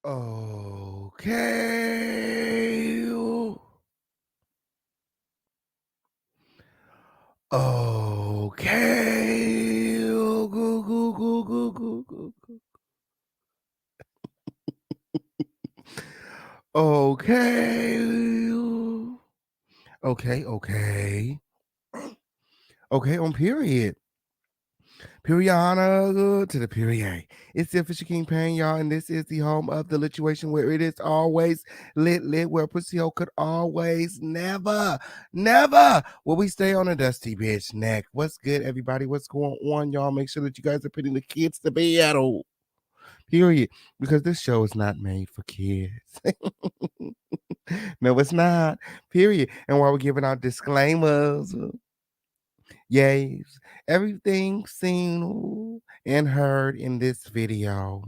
Okay. Okay. Go, go, go, go, go, go. Okay. Okay. Okay, on period. Periana to the period. It's the official King Pan, y'all, and this is the home of the Lituation where it is always lit, where pussy hole could always never will we stay on a dusty bitch neck. What's good, everybody? What's going on, y'all? Make sure that you guys are putting the kids to bed. Oh, period. Because this show is not made for kids. No, it's not. Period. And while we're giving out disclaimers, yes, everything seen and heard in this video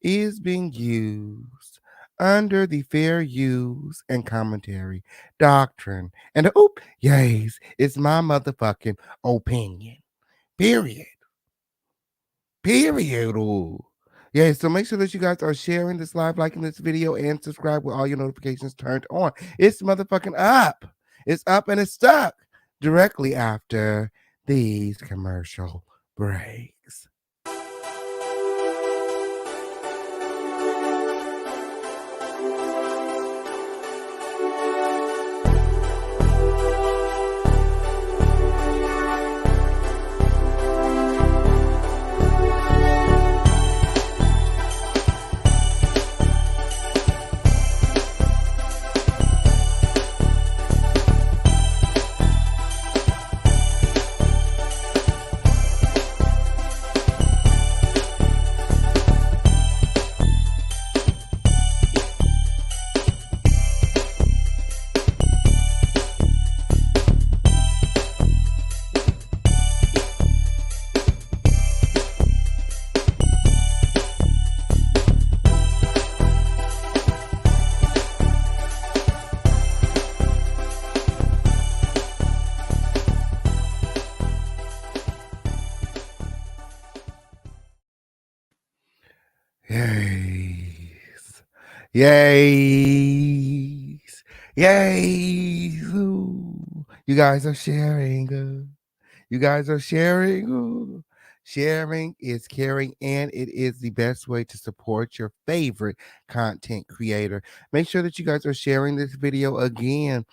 is being used under the fair use and commentary doctrine. And yes, it's my motherfucking opinion. Period. Period. Ooh. Yeah, so make sure that you guys are sharing this live, liking this video, and subscribe with all your notifications turned on. It's motherfucking up. It's up and it's stuck directly after these commercial breaks. Yes. Yes. Yes. Ooh. You guys are sharing. You guys are sharing. Ooh. Sharing is caring, and it is the best way to support your favorite content creator. Make sure that you guys are sharing this video again.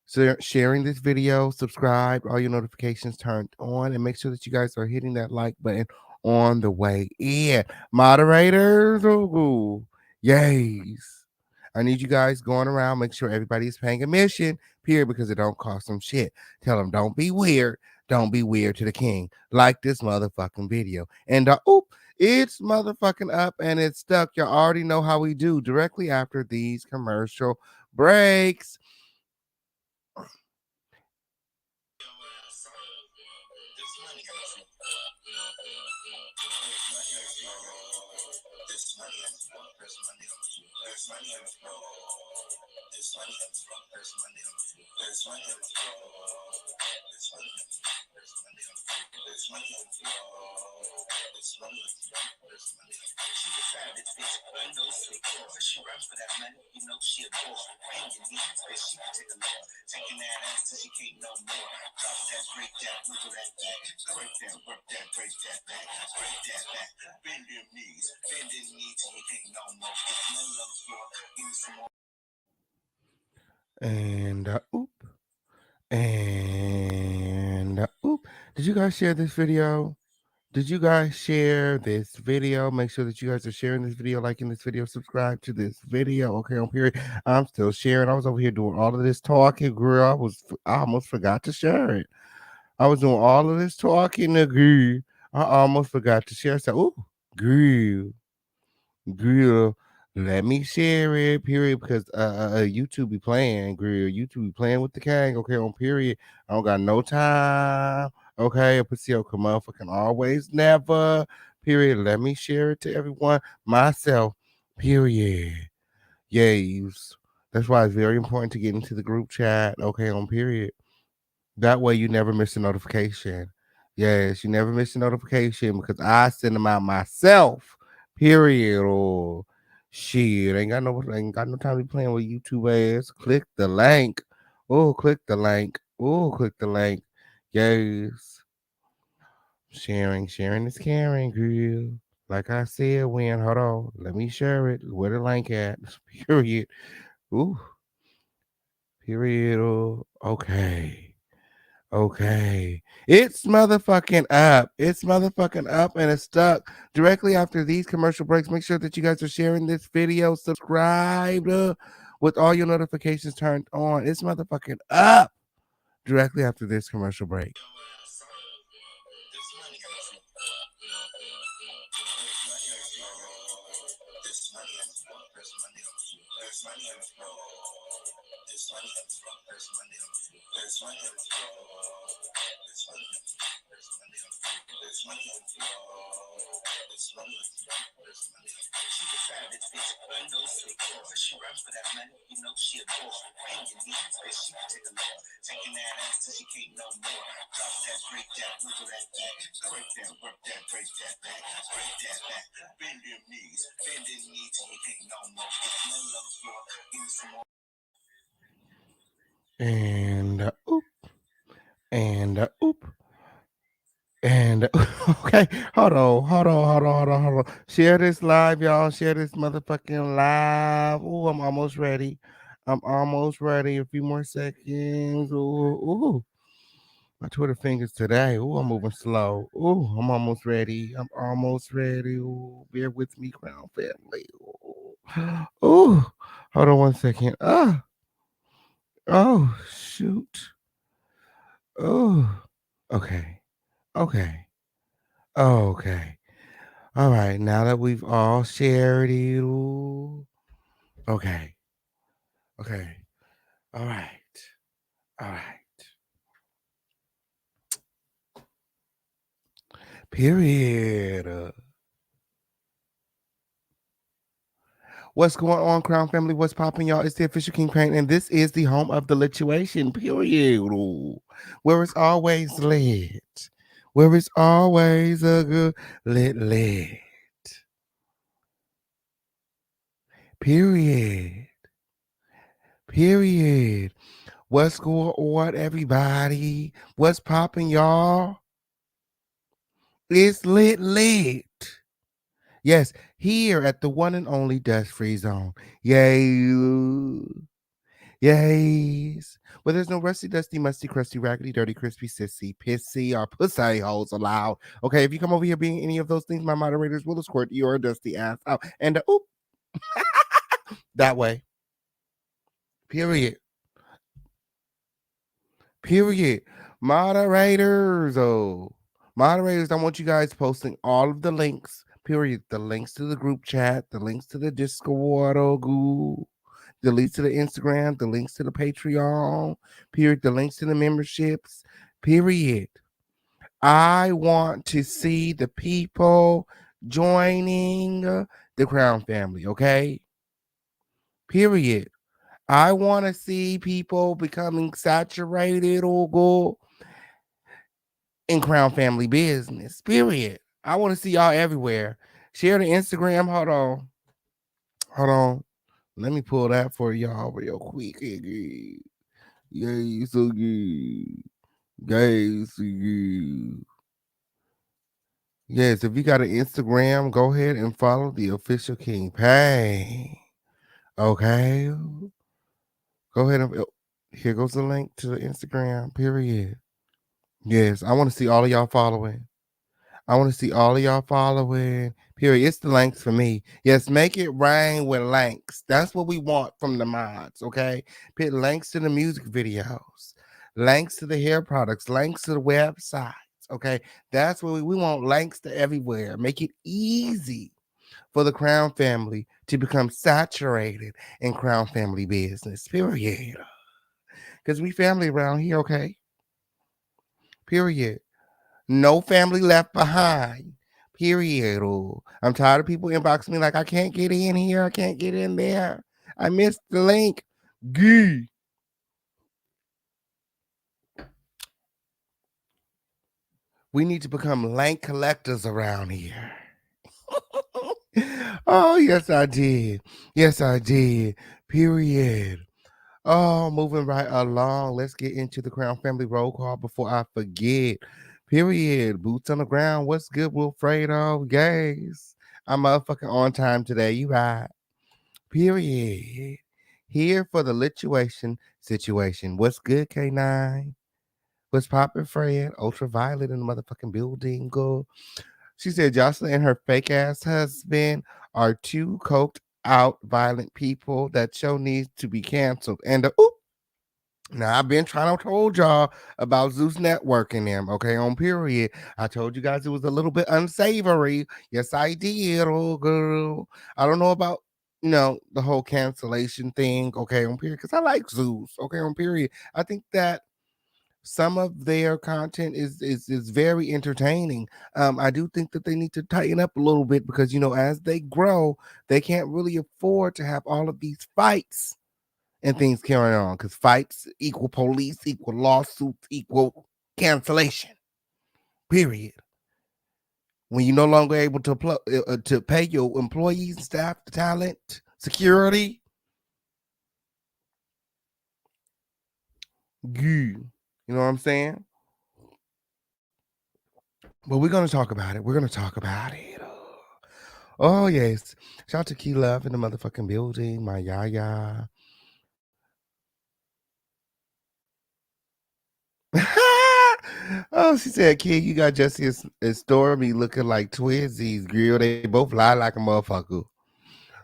So sharing this video, subscribe, all your notifications turned on, and make sure that you guys are hitting that like button on the way in. Moderators, ooh, yes. I need you guys going around, make sure everybody's paying admission, period, because it don't cost them shit. Tell them don't be weird. Don't be weird to the king. Like this motherfucking video. And it's motherfucking up and it's stuck. You already know how we do directly after these commercial breaks. And did you guys share this video? Did you guys share this video? Make sure that you guys are sharing this video, liking this video, subscribe to this video. Okay, on period. I'm still sharing. I was over here doing all of this talking, girl. I almost forgot to share it. I was doing all of this talking, girl. I almost forgot to share. So, girl, let me share it, period, because YouTube be playing, girl. YouTube be playing with the king, okay, on period. I don't got no time, okay. A Paseo come motherfucking always never, period. Let me share it to everyone, myself, period. Yes. That's why it's very important to get into the group chat, okay, on period. That way you never miss a notification. Yes, you never miss a notification because I send them out myself. Period. Or Shit, ain't got no time to be playing with YouTube ass. Click the link. Oh, click the link. Oh, click the link. Yes. Sharing is caring, girl. Like I said, when hold on, let me share it. Where the link at? Period. Ooh, period. Oh, okay. Okay. It's motherfucking up. It's motherfucking up and it's stuck directly after these commercial breaks. Make sure that you guys are sharing this video, subscribed with all your notifications turned on. It's motherfucking up directly after this commercial break. And oop, and oop. And okay, hold on. Share this live, y'all. Share this motherfucking live. Ooh, I'm almost ready. I'm almost ready. A few more seconds. Ooh. My Twitter fingers today. Ooh, I'm moving slow. Ooh, I'm almost ready. I'm almost ready. Ooh, bear with me, Crown family. Ooh, hold on one second. Oh, shoot. Oh, okay. Okay. Okay. All right, now that we've all shared it, ooh, okay, okay, all right, all right. Period. What's going on, Crown Family? What's popping, y'all? It's the official King Pain, and this is the home of the Lituation. Period. Ooh, where it's always lit, where it's always a good lit. Period. Period. What's going on, everybody? What's popping, y'all? It's lit. Yes, here at the one and only Dust Free Zone. Yay. Yes. Where there's no rusty, dusty, musty, crusty, raggedy, dirty, crispy, sissy, pissy, or pussy holes allowed. Okay, if you come over here being any of those things, my moderators will escort your dusty ass out. And oop, that way. Period. Period. Moderators, moderators, I want you guys posting all of the links. Period. The links to the group chat, the links to the Discord, goo, the links to the Instagram, the links to the Patreon. Period. The links to the memberships. Period. I want to see the people joining the Crown family. Okay. Period. I want to see people becoming saturated or go in Crown Family business. Period. I want to see y'all everywhere. Share the Instagram. Hold on. Hold on. Let me pull that for y'all real quick. Yay, so good. Guys, so good. Yes, if you got an Instagram, go ahead and follow the official King Pay. Okay. Go ahead and here goes the link to the Instagram. Period. Yes, I want to see all of y'all following. I want to see all of y'all following. Period. It's the links for me. Yes, make it rain with links. That's what we want from the mods. Okay. Put links to the music videos, links to the hair products, links to the websites. Okay. That's what we want links to everywhere. Make it easy for the Crown family to become saturated in Crown family business. Period. Because we family around here. Okay. Period. No family left behind. Period. Ooh. I'm tired of people inboxing me like I can't get in here. I can't get in there. I missed the link. Gee. We need to become link collectors around here. Oh, yes, I did. Yes, I did. Period. Oh, moving right along. Let's get into the Crown Family roll call before I forget. Period. Boots on the ground. What's good, Wilfredo? Yes. I'm motherfucking on time today. You right. Period. Here for the lituation situation. What's good, K9? What's poppin', Fred? Ultraviolet in the motherfucking building. Go. She said Jocelyn and her fake ass husband are two coked out violent people. That show needs to be canceled. And oop, now I've been trying to told y'all about Zeus Network and them, okay, on period. I told you guys it was a little bit unsavory. Yes, I did, oh girl. I don't know about the whole cancellation thing, okay, on period, because I like Zeus, okay, on period. I think that some of their content is very entertaining. I do think that they need to tighten up a little bit because as they grow, they can't really afford to have all of these fights and things carrying on because fights equal police equal lawsuits equal cancellation. Period. When you're no longer able to pay your employees, staff, the talent, security, you know what I'm saying? But we're gonna talk about it. We're gonna talk about it. Oh yes. Shout out to Key Love in the motherfucking building. My yaya. Oh, she said, kid, you got Jesse and Stormy looking like twinsies, girl. They both lie like a motherfucker.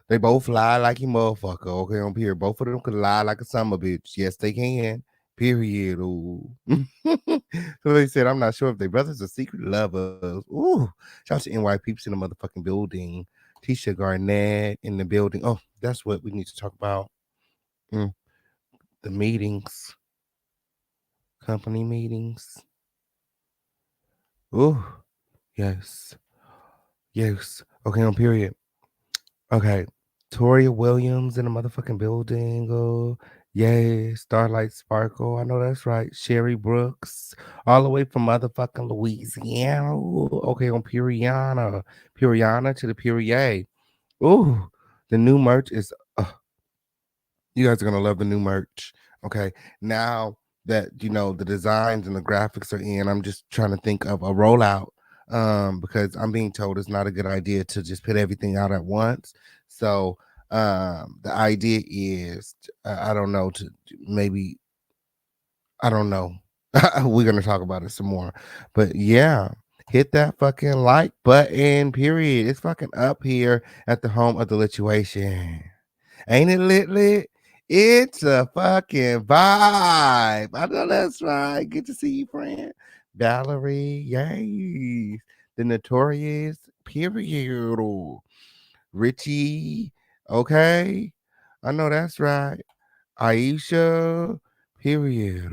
They both lie like a motherfucker. Okay, on period. Both of them could lie like a summer bitch. Yes, they can. Period. Ooh. So they said, I'm not sure if they brothers or secret lovers. Ooh. Shout out to NY Peeps in the motherfucking building. Tisha Garnett in the building. Oh, that's what we need to talk about. Mm, the meetings, company meetings. Ooh. Yes. Yes. Okay, on period. Okay. Toria Williams in the motherfucking building. Oh, yay. Starlight Sparkle. I know that's right. Sherry Brooks. All the way from motherfucking Louisiana. Ooh, okay, on Puriana. Puriana to the Purier. Ooh, the new merch is you guys are gonna love the new merch. Okay. Now that the designs and the graphics are in, I'm just trying to think of a rollout. Because I'm being told it's not a good idea to just put everything out at once. So the idea is I don't know, to maybe I don't know. We're gonna talk about it some more. But yeah, hit that fucking like button, period. It's fucking up here at the home of the lituation. Ain't it lit? It's a fucking vibe. I know that's right. Good to see you, friend. Valerie, yay. The Notorious, period. Richie, okay. I know that's right. Aisha, period.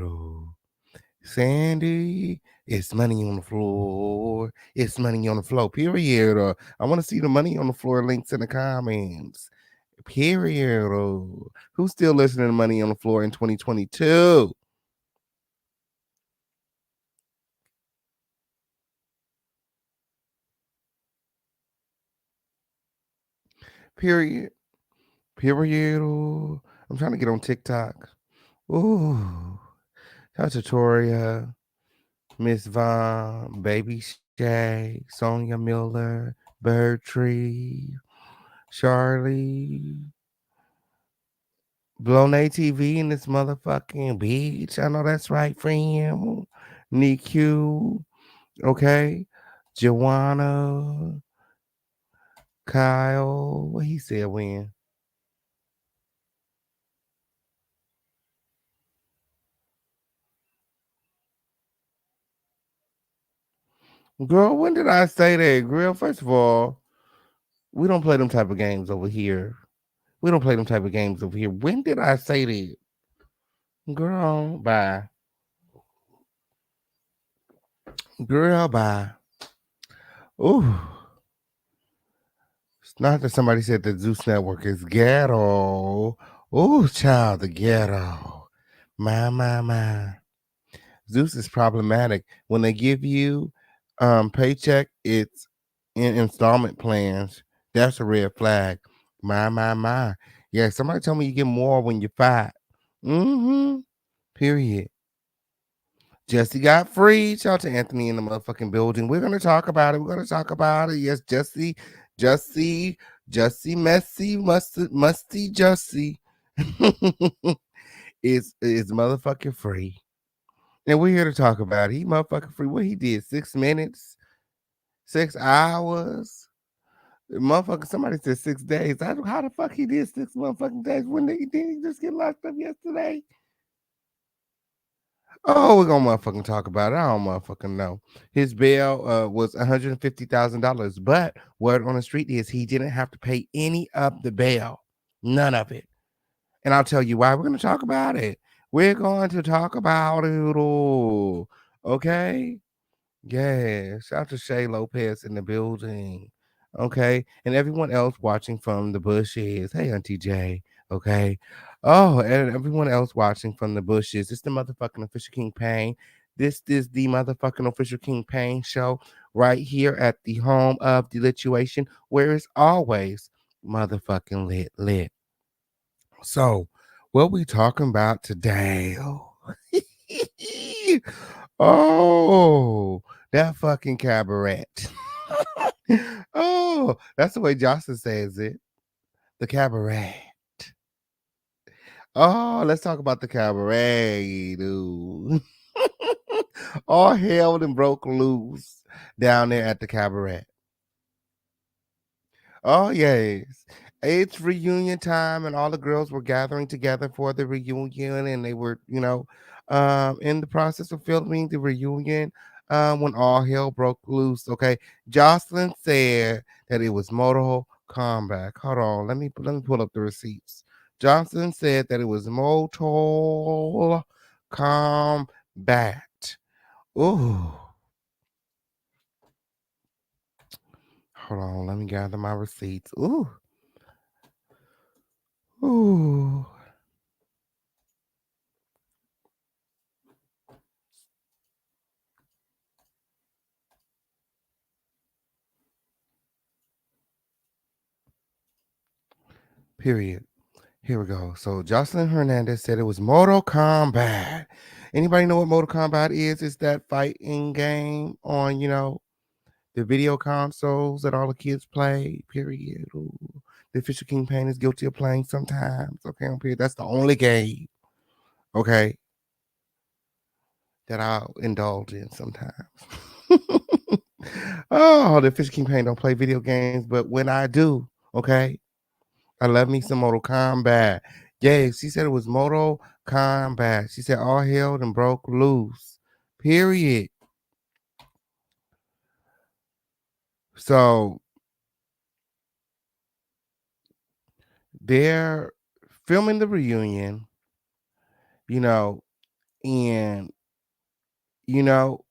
Sandy, it's money on the floor. It's money on the floor, period. I want to see the money on the floor links in the comments. Period. Who's still listening to Money on the Floor in 2022? Period. Period. I'm trying to get on TikTok. Ooh. Shout out to Toria, Miss Vaughn, Baby Shay, Sonia Miller, Bird Tree, Charlie, Blown ATV in this motherfucking beach. I know that's right, friend. NIQ, okay. Joanna, Kyle, what he said when? Girl, when did I say that? Girl, first of all, we don't play them type of games over here. We don't play them type of games over here. When did I say that? Girl, bye. Girl, bye. Ooh. It's not that somebody said the Zeus Network is ghetto. Ooh, child, the ghetto. My. Zeus is problematic. When they give you paycheck, it's in installment plans. That's a red flag. My. Yeah, somebody told me you get more when you fight. Mm-hmm. Period. Jesse got free. Shout out to Anthony in the motherfucking building. We're gonna talk about it. We're gonna talk about it. Yes, Jussie, Jussie, messy, musty, Jussie is motherfucking free, and we're here to talk about it. He motherfucking free. What he did? 6 minutes, 6 hours. Motherfucker, somebody said 6 days. How the fuck he did 6 motherfucking days? When did he just get locked up yesterday? Oh, we're gonna motherfucking talk about it. I don't motherfucking know. His bail was $150,000, but word on the street is he didn't have to pay any of the bail, none of it. And I'll tell you why. We're gonna talk about it. We're going to talk about it all. Okay. Yeah, shout out to Shay Lopez in the building. Okay. And everyone else watching from the bushes. Hey, Auntie J. Okay. Oh, and everyone else watching from the bushes. It's the motherfucking official King Payne. This is the motherfucking official King Payne show right here at the home of the Lituation, where it's always motherfucking lit. So, what we talking about today? Oh, that fucking cabaret. Oh, that's the way Jocelyn says it. The cabaret. Oh, let's talk about the cabaret, dude. All hell and broke loose down there at the cabaret. Oh, yes. It's reunion time, and all the girls were gathering together for the reunion, and they were, in the process of filming the reunion when all hell broke loose. Okay. Jocelyn said that it was Mortal Kombat. Hold on. Let me pull up the receipts. Jocelyn said that it was Mortal Kombat. Ooh. Hold on. Let me gather my receipts. Ooh. Ooh. Period. Here we go. So Jocelyn Hernandez said it was Mortal Kombat. Anybody know what Mortal Kombat is? It's that fighting game on, the video consoles that all the kids play. Period. Ooh. The official King Pain is guilty of playing sometimes. Okay, on period. That's the only game. Okay, that I'll indulge in sometimes. Oh, the official King Pain don't play video games, but when I do, okay, I love me some Mortal Kombat. Yeah, she said it was Mortal Kombat. She said all hell and broke loose. Period. So they're filming the reunion, you know, and you know,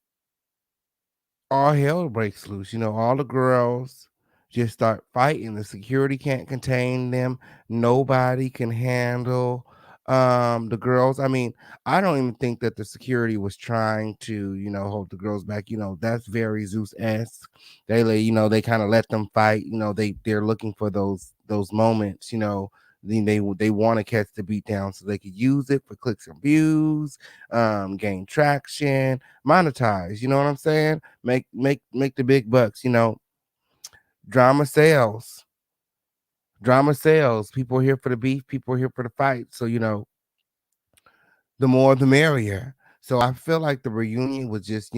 all hell breaks loose. All the girls just start fighting. The security can't contain them. Nobody can handle the girls. I mean, I don't even think that the security was trying to, hold the girls back. That's very Zeus-esque. They kind of let them fight. They're looking for those moments, then they want to catch the beat down so they could use it for clicks and views, gain traction, monetize. You know what I'm saying? Make the big bucks. Drama sales. Drama sales. People are here for the beef. People are here for the fight. So the more the merrier. So I feel like the reunion was just,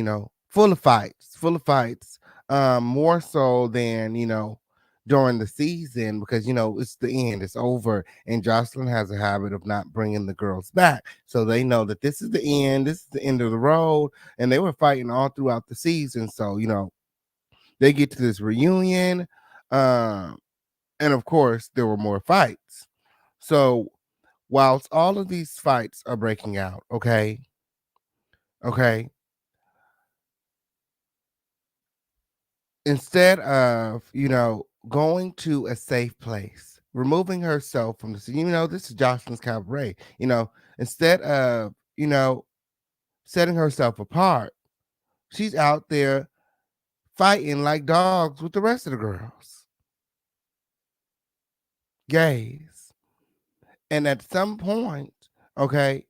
full of fights, more so than, during the season because, it's the end, it's over. And Jocelyn has a habit of not bringing the girls back. So they know that this is the end of the road. And they were fighting all throughout the season. So, they get to this reunion. Um, and of course, there were more fights. So whilst all of these fights are breaking out, okay, instead of, going to a safe place, removing herself from the scene, this is Jocelyn's cabaret, instead of, setting herself apart, she's out there fighting like dogs with the rest of the girls. Yes. And at some point, okay,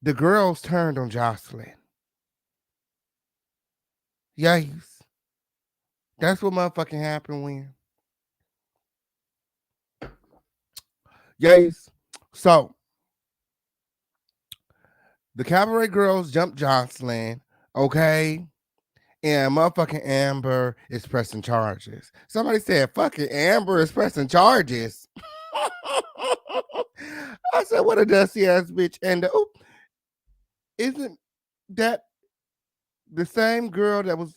the girls turned on Jocelyn. Yes. That's what motherfucking happened when. Yes. So the Cabaret girls jumped Jocelyn, okay? And motherfucking Amber is pressing charges. Somebody said, fucking Amber is pressing charges. I said, what a dusty ass bitch. And isn't that the same girl that was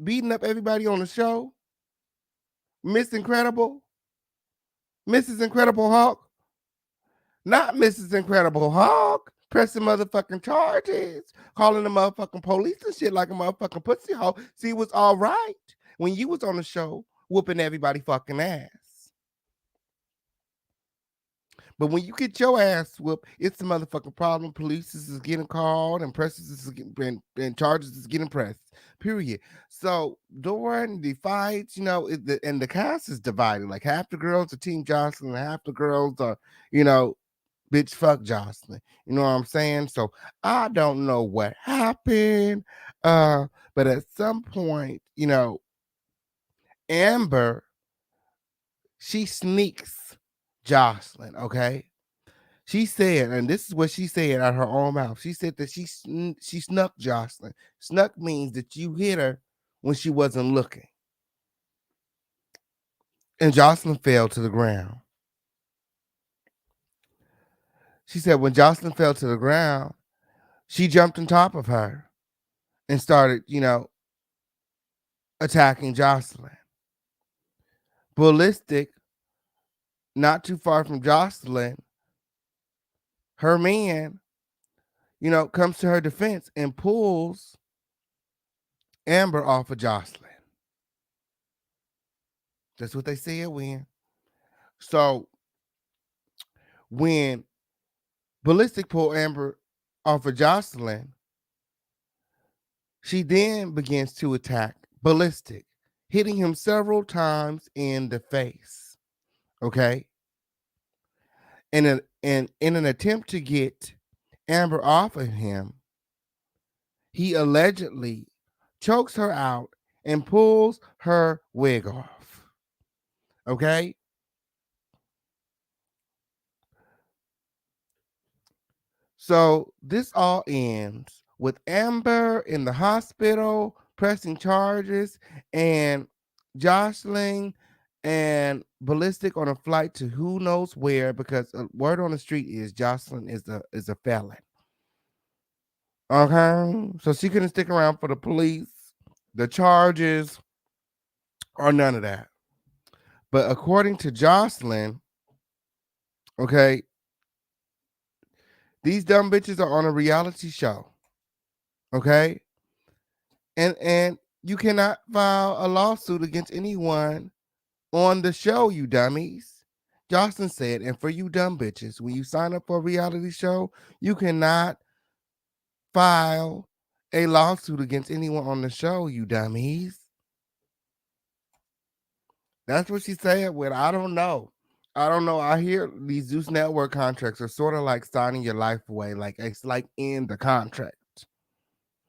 beating up everybody on the show? Miss Incredible? Mrs. Incredible Hulk? Not Mrs. Incredible Hulk. Pressing motherfucking charges. Calling the motherfucking police and shit like a motherfucking pussy hole. See, it was all right when you was on the show whooping everybody fucking ass. But when you get your ass whooped, it's the motherfucking problem. Police is getting called and presses is getting, and charges is getting pressed. Period. So during the fights, and the cast is divided. Like half the girls are Team Jocelyn, and half the girls are, bitch, fuck Jocelyn. You know what I'm saying? So I don't know what happened. But at some point, Amber, she sneaks Jocelyn, okay? She said, and this is what she said out her own mouth. She said that she snuck Jocelyn. Snuck means that you hit her when she wasn't looking. And Jocelyn fell to the ground. She said when Jocelyn fell to the ground, she jumped on top of her and started, attacking Jocelyn. Ballistic, not too far from Jocelyn, her man, comes to her defense and pulls Amber off of Jocelyn. That's what they said when. So when Ballistic pulled Amber off of Jocelyn, she then begins to attack Ballistic, hitting him several times in the face. Okay. And in an attempt to get Amber off of him, he allegedly chokes her out and pulls her wig off. Okay. So this all ends with Amber in the hospital pressing charges and Jocelyn and Ballistic on a flight to who knows where, because word on the street is Jocelyn is a felon. Okay, so she couldn't stick around for the police, the charges, or none of that. But according to Jocelyn, okay, these dumb bitches are on a reality show. Okay, and you cannot file a lawsuit against anyone on the show, you dummies. Jocelyn said, and for you dumb bitches, when you sign up for a reality show, you cannot file a lawsuit against anyone on the show, you dummies. That's what she said. Well, I don't know. I hear these Zeus Network contracts are sort of like signing your life away. Like it's like in the contract.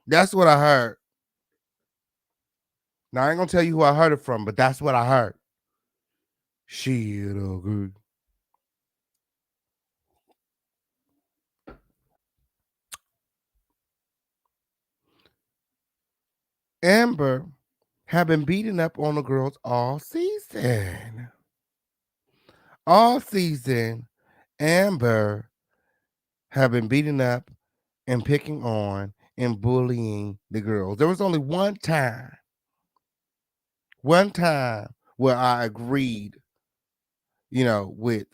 That's what I heard. Now I ain't gonna tell you who I heard it from, but that's what I heard. Shit, good. Amber have been beating up on the girls all season. All season, Amber have been beating up and picking on and bullying the girls. There was only one time where I agreed, with,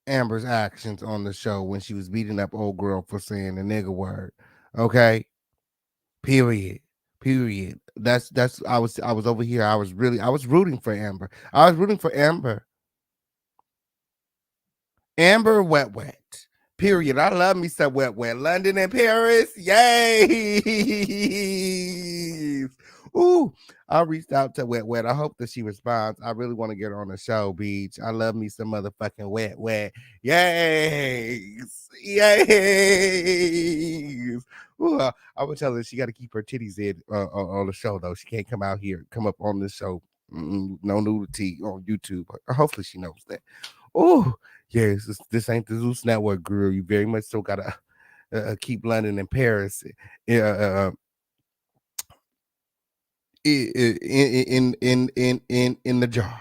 Amber's actions on the show when she was beating up old girl for saying the nigga word. Okay. Period. Period. That's I was over here. I was rooting for Amber. I was rooting for Amber. Amber wet wet. Period. I love me some wet wet. London and Paris. Yay. Ooh, I reached out to Wet Wet. I hope that she responds. I really want to get her on the show, Beach. I love me some motherfucking Wet Wet. Yes. Yes. Ooh, I would tell her she got to keep her titties in on the show, though. She can't come up on this show. No nudity on YouTube. Hopefully she knows that. Oh, yes, this ain't the Zeus Network, girl. You very much still got to keep London and Paris in the jar.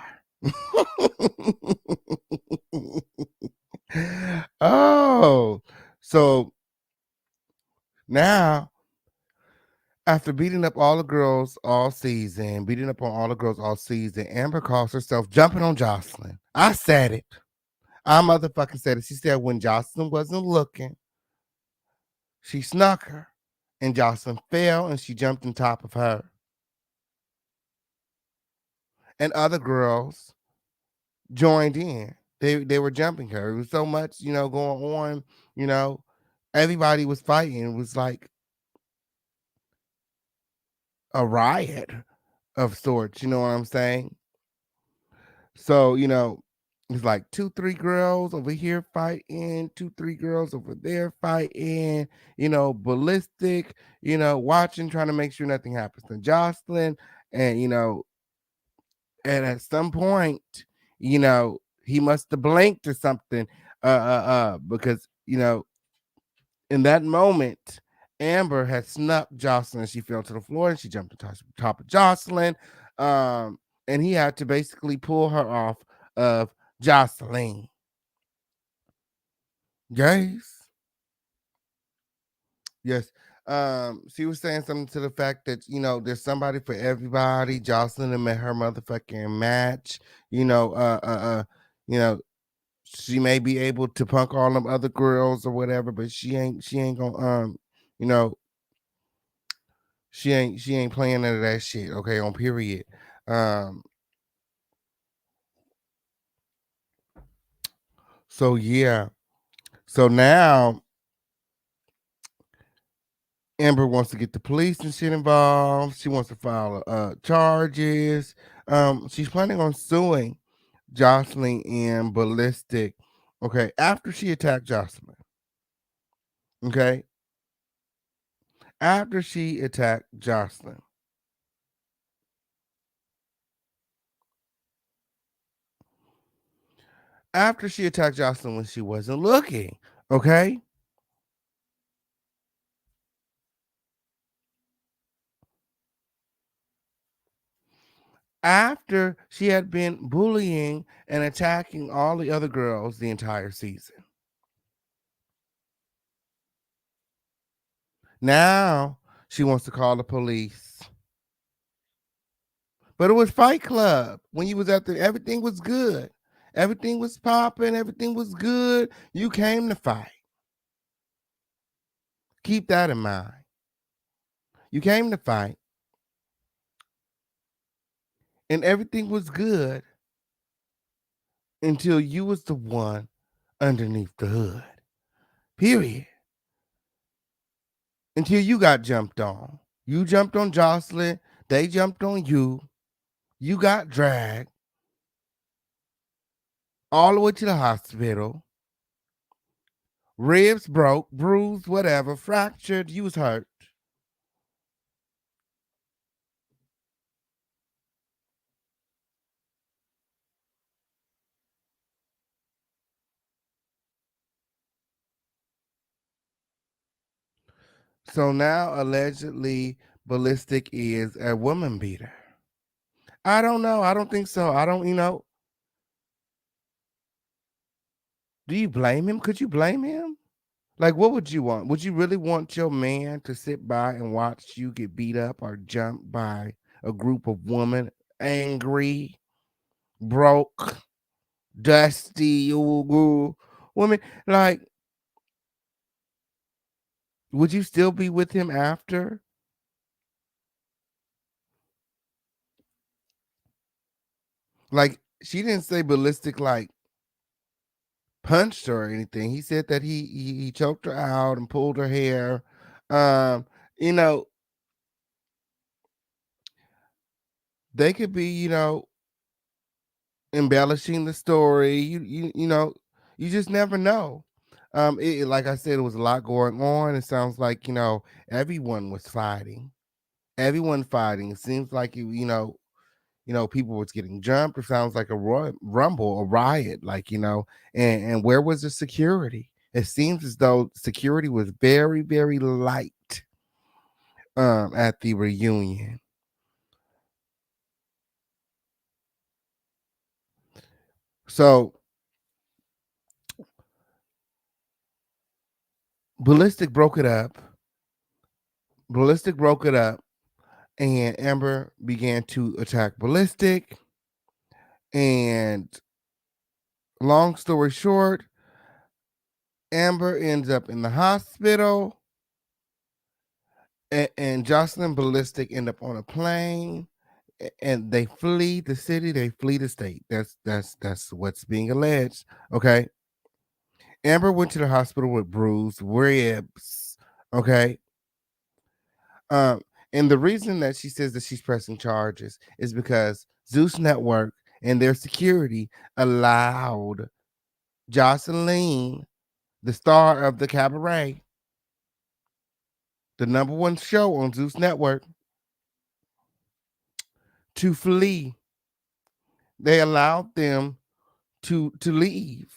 Oh, so now after beating up all the girls all season, beating up on all the girls all season, Amber calls herself jumping on Jocelyn. I said it. I motherfucking said it. She said when Jocelyn wasn't looking, she snuck her, and Jocelyn fell, and she jumped on top of her. And other girls joined in. They were jumping her. It was so much, going on. You know, everybody was fighting. It was like a riot of sorts. You know what I'm saying? So it's like two, three girls over here fighting, two, three girls over there fighting. Ballistic. Watching, trying to make sure nothing happens to Jocelyn, and and at some point, he must have blinked or something, because in that moment, Amber had snuck Jocelyn. She fell to the floor and she jumped on top of Jocelyn, and he had to basically pull her off of Jocelyn. Yes, yes. She was saying something to the fact that there's somebody for everybody. Jocelyn had met her motherfucking match. You know, you know, she may be able to punk all them other girls or whatever, but she ain't gonna you know, she ain't playing none of that shit, okay, on period. Um so yeah. So now Amber wants to get the police and shit involved. She wants to file charges. She's planning on suing Jocelyn and Ballistic, okay, after she attacked Jocelyn. Okay. After she attacked Jocelyn. After she attacked Jocelyn when she wasn't looking. Okay. After she had been bullying and attacking all the other girls the entire season. Now she wants to call the police. But it was Fight Club. When you was at everything was good. Everything was popping, everything was good. You came to fight. Keep that in mind. You came to fight and everything was good until you was the one underneath the hood. Period. Until you got jumped on. You jumped on Jocelyn, they jumped on you. You got dragged all the way to the hospital. Ribs broke, bruised, whatever, fractured, you was hurt. So now allegedly Ballistic is a woman beater. I don't know. I don't think so. I don't, do you blame him? Could you blame him? Like, what would you want? Would you really want your man to sit by and watch you get beat up or jumped by a group of women, angry, broke, dusty, women? Like, would you still be with him after? Like, she didn't say Ballistic like punched her or anything. He said that he choked her out and pulled her hair. Um, you know, They could be, embellishing the story. You just never know. Like I said, it was a lot going on. It sounds like everyone was fighting. Everyone fighting. It seems like people was getting jumped. It sounds like a rumble, a riot. And where was the security? It seems as though security was very, very light at the reunion. So Ballistic broke it up. Ballistic broke it up, and Amber began to attack Ballistic. And long story short, Amber ends up in the hospital, and Jocelyn Ballistic end up on a plane, and they flee the city. They flee the state. That's what's being alleged. Okay, Amber went to the hospital with bruised ribs. Okay, Um, and the reason that she says that she's pressing charges is because Zeus Network and their security allowed Joseline, the star of the Cabaret, the number one show on Zeus Network, to flee. They allowed them to leave,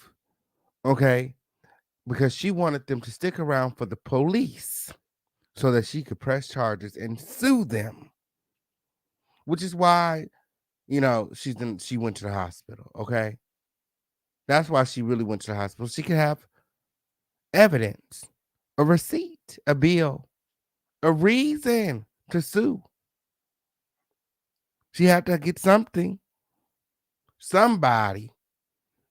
okay, because she wanted them to stick around for the police so that she could press charges and sue them, which is why she went to the hospital. Okay, that's why she really went to the hospital. She could have evidence, a receipt, a bill, a reason to sue. She had to get something. Somebody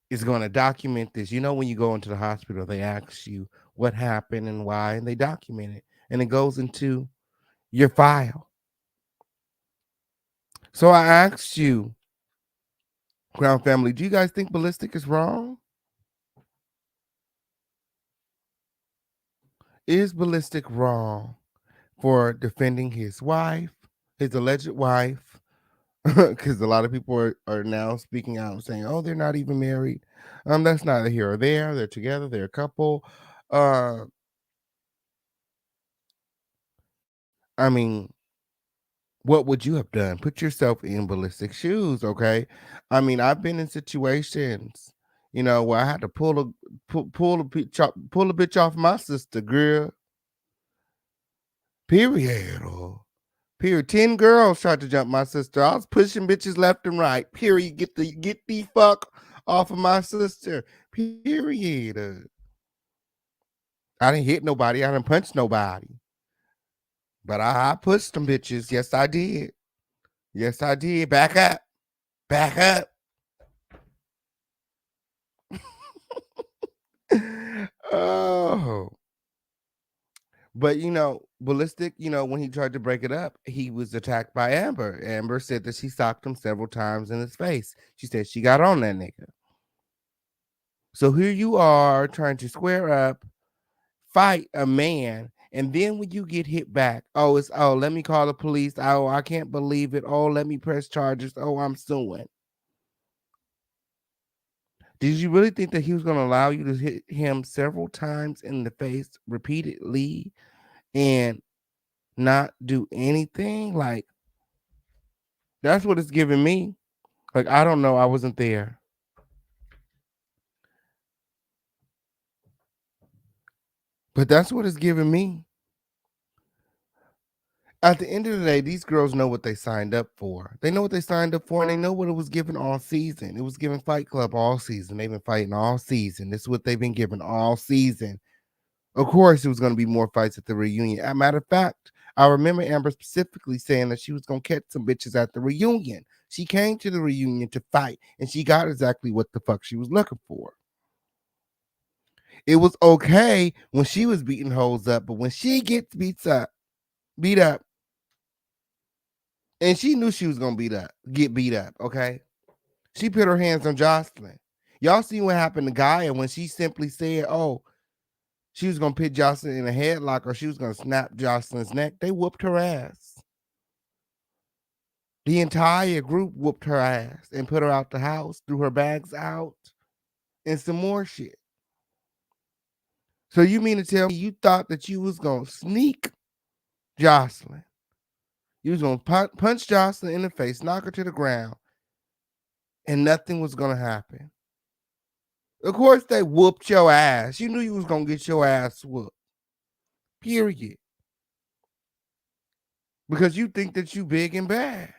is going to document this. When you go into the hospital, they ask you what happened and why, and they document it, and it goes into your file. So I asked you, Crown Family, do you guys think Ballistic is wrong? Is Ballistic wrong for defending his wife, his alleged wife? Because a lot of people are now speaking out and saying, "Oh, they're not even married." That's neither here or there. They're together. They're a couple. Uh, I mean, what would you have done? Put yourself in Ballistic shoes, okay? I mean, I've been in situations, where I had to pull a bitch off my sister, girl. Period. Or period. 10 girls tried to jump my sister. I was pushing bitches left and right. Period. Get the fuck off of my sister. Period. I didn't hit nobody. I didn't punch nobody. But I pushed them bitches. Yes, I did. Yes, I did. Back up. Back up. Oh. But Ballistic, when he tried to break it up, he was attacked by Amber. Amber said that she socked him several times in his face. She said she got on that nigga. So here you are trying to square up, fight a man, and then when you get hit back, let me call the police. Oh, I can't believe it. Oh, let me press charges. Oh, I'm suing. Did you really think that he was going to allow you to hit him several times in the face repeatedly and not do anything? Like, that's what it's giving me. Like, I don't know. I wasn't there. But that's what it's giving me. At the end of the day, these girls know what they signed up for. They know what they signed up for, and they know what it was given all season. It was given Fight Club all season. They've been fighting all season. This is what they've been given all season. Of course, it was going to be more fights at the reunion. As a matter of fact, I remember Amber specifically saying that she was going to catch some bitches at the reunion. She came to the reunion to fight, and she got exactly what the fuck she was looking for. It was okay when she was beating hoes up, but when she gets beat up, and she knew she was gonna get beat up, okay? She put her hands on Jocelyn. Y'all see what happened to Gaia when she simply said, "Oh, she was gonna put Jocelyn in a headlock or she was gonna snap Jocelyn's neck." They whooped her ass. The entire group whooped her ass and put her out the house, threw her bags out, and some more shit. So you mean to tell me you thought that you was gonna sneak Joseline? You was gonna punch Joseline in the face, knock her to the ground, and nothing was gonna happen. Of course, they whooped your ass. You knew you was gonna get your ass whooped. Period. Because you think that you big and bad.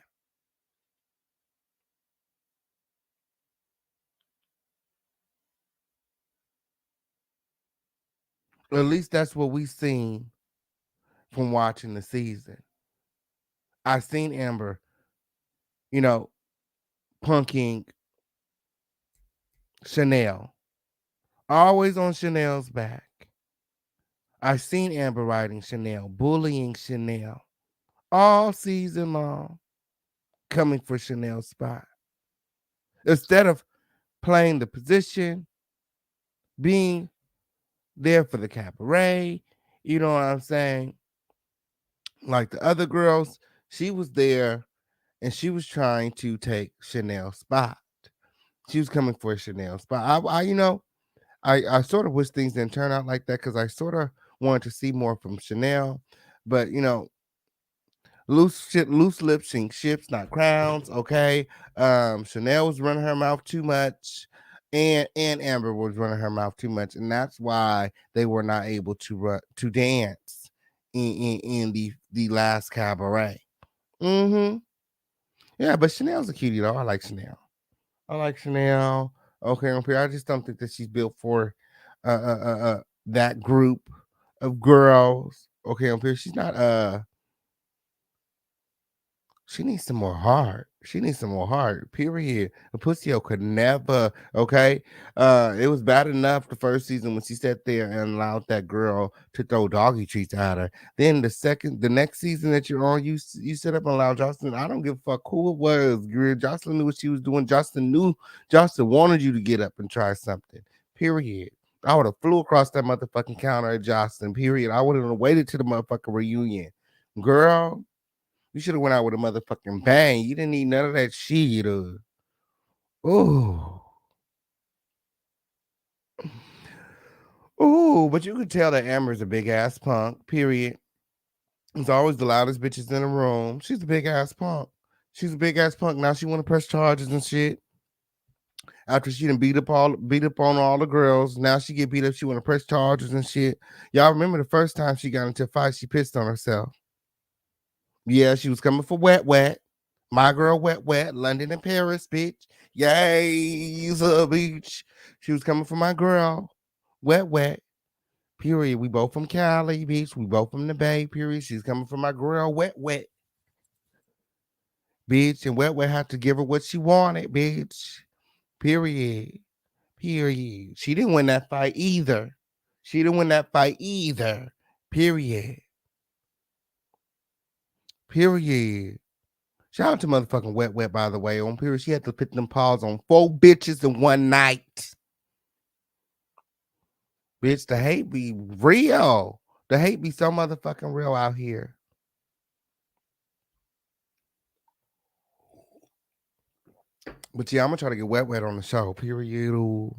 At least that's what we seen from watching the season. I seen Amber, you know, punking Chanel. Always on Chanel's back. I seen Amber riding Chanel, bullying Chanel all season long, coming for Chanel's spot. Instead of playing the position, being there for the cabaret, you know what I'm saying? Like the other girls, she was there and she was trying to take Chanel's spot. She was coming for Chanel's spot. I sort of wish things didn't turn out like that because I sort of wanted to see more from Chanel, but loose lips sink ships, not crowns. Okay, Chanel was running her mouth too much, and Amber was running her mouth too much, and that's why they were not able to dance in the last cabaret. Mm-hmm. Yeah, but Chanel's a cutie though. I like Chanel. I like Chanel. Okay, I just don't think that she's built for that group of girls. Okay, she's not she needs some more heart. She needs some more heart. Period. A pussy could never. Okay. It was bad enough the first season when she sat there and allowed that girl to throw doggy treats at her. Then the next season that you're on, you set up and allowed Jocelyn. I don't give a fuck who it was. Girl. Jocelyn knew what she was doing. Jocelyn wanted you to get up and try something. Period. I would have flew across that motherfucking counter at Jocelyn. Period. I would have waited to the motherfucking reunion. Girl, you should have went out with a motherfucking bang. You didn't need none of that shit. Oh, oh, but you could tell that Amber's a big ass punk. Period. It's always the loudest bitches in the room. She's a big ass punk. She's a big ass punk. Now she want to press charges and shit. After she done beat up on all the girls, now she get beat up. She want to press charges and shit. Y'all remember the first time she got into a fight, she pissed on herself. Yeah, she was coming for wet, wet. My girl, wet, wet. London and Paris, bitch. Yay, a beach. She was coming for my girl, wet, wet. Period. We both from Cali, bitch. We both from the Bay. Period. She's coming for my girl, wet, wet. Bitch, and wet, wet had to give her what she wanted, bitch. Period. Period. She didn't win that fight either. She didn't win that fight either. Period. Period. Shout out to motherfucking Wet Wet, by the way. On period, she had to put them paws on 4 bitches in one night. Bitch, the hate be real. The hate be so motherfucking real out here. But yeah, I'm gonna try to get Wet Wet on the show. Period.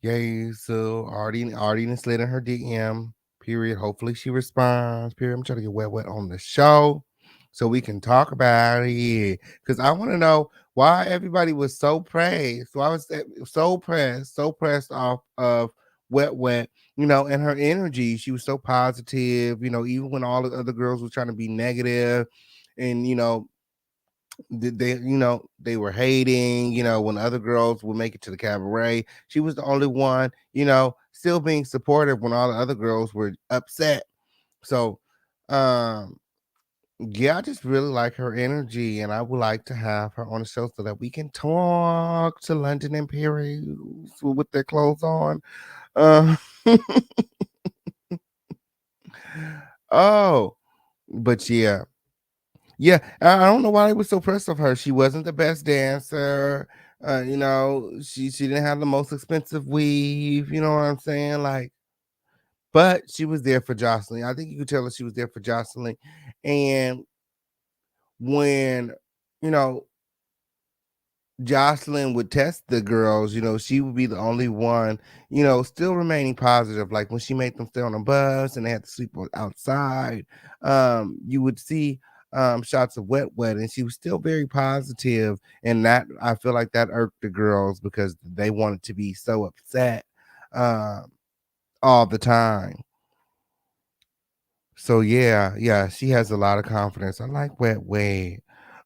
Yay. So already done slid in her DM. Period. Hopefully she responds. Period. I'm trying to get Wet Wet on the show so we can talk about it. Because I want to know why everybody was so praised. So I was so pressed off of Wet Wet, and her energy. She was so positive, even when all the other girls were trying to be negative and they were hating, when other girls would make it to the cabaret. She was the only one, still being supportive when all the other girls were upset. So yeah, I just really like her energy, and I would like to have her on the show so that we can talk to London and Paris with their clothes on. uh oh, but yeah. Yeah, I don't know why they were so pressed of her. She wasn't the best dancer. She didn't have the most expensive weave. You know what I'm saying? Like, but she was there for Jocelyn. I think you could tell her she was there for Jocelyn. And when you know, Jocelyn would test the girls, she would be the only one, still remaining positive. Like when she made them stay on a bus and they had to sleep outside, you would see shots of wet, and she was still very positive. And that, I feel like that irked the girls because they wanted to be so upset um, all the time. So yeah, she has a lot of confidence. I like wet.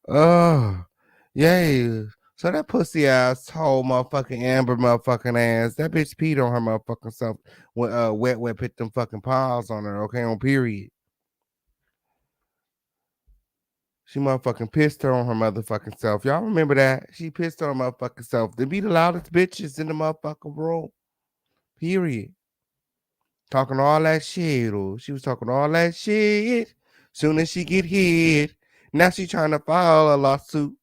Oh, yay. So that pussy asshole motherfucking Amber motherfucking ass. That bitch peed on her motherfucking self when wet put them fucking paws on her, okay, on period. She motherfucking pissed her on her motherfucking self. Y'all remember that? She pissed on her motherfucking self. They be the loudest bitches in the motherfucking room. Period. Talking all that shit. Or she was talking all that shit. Soon as she get hit. Now she trying to file a lawsuit.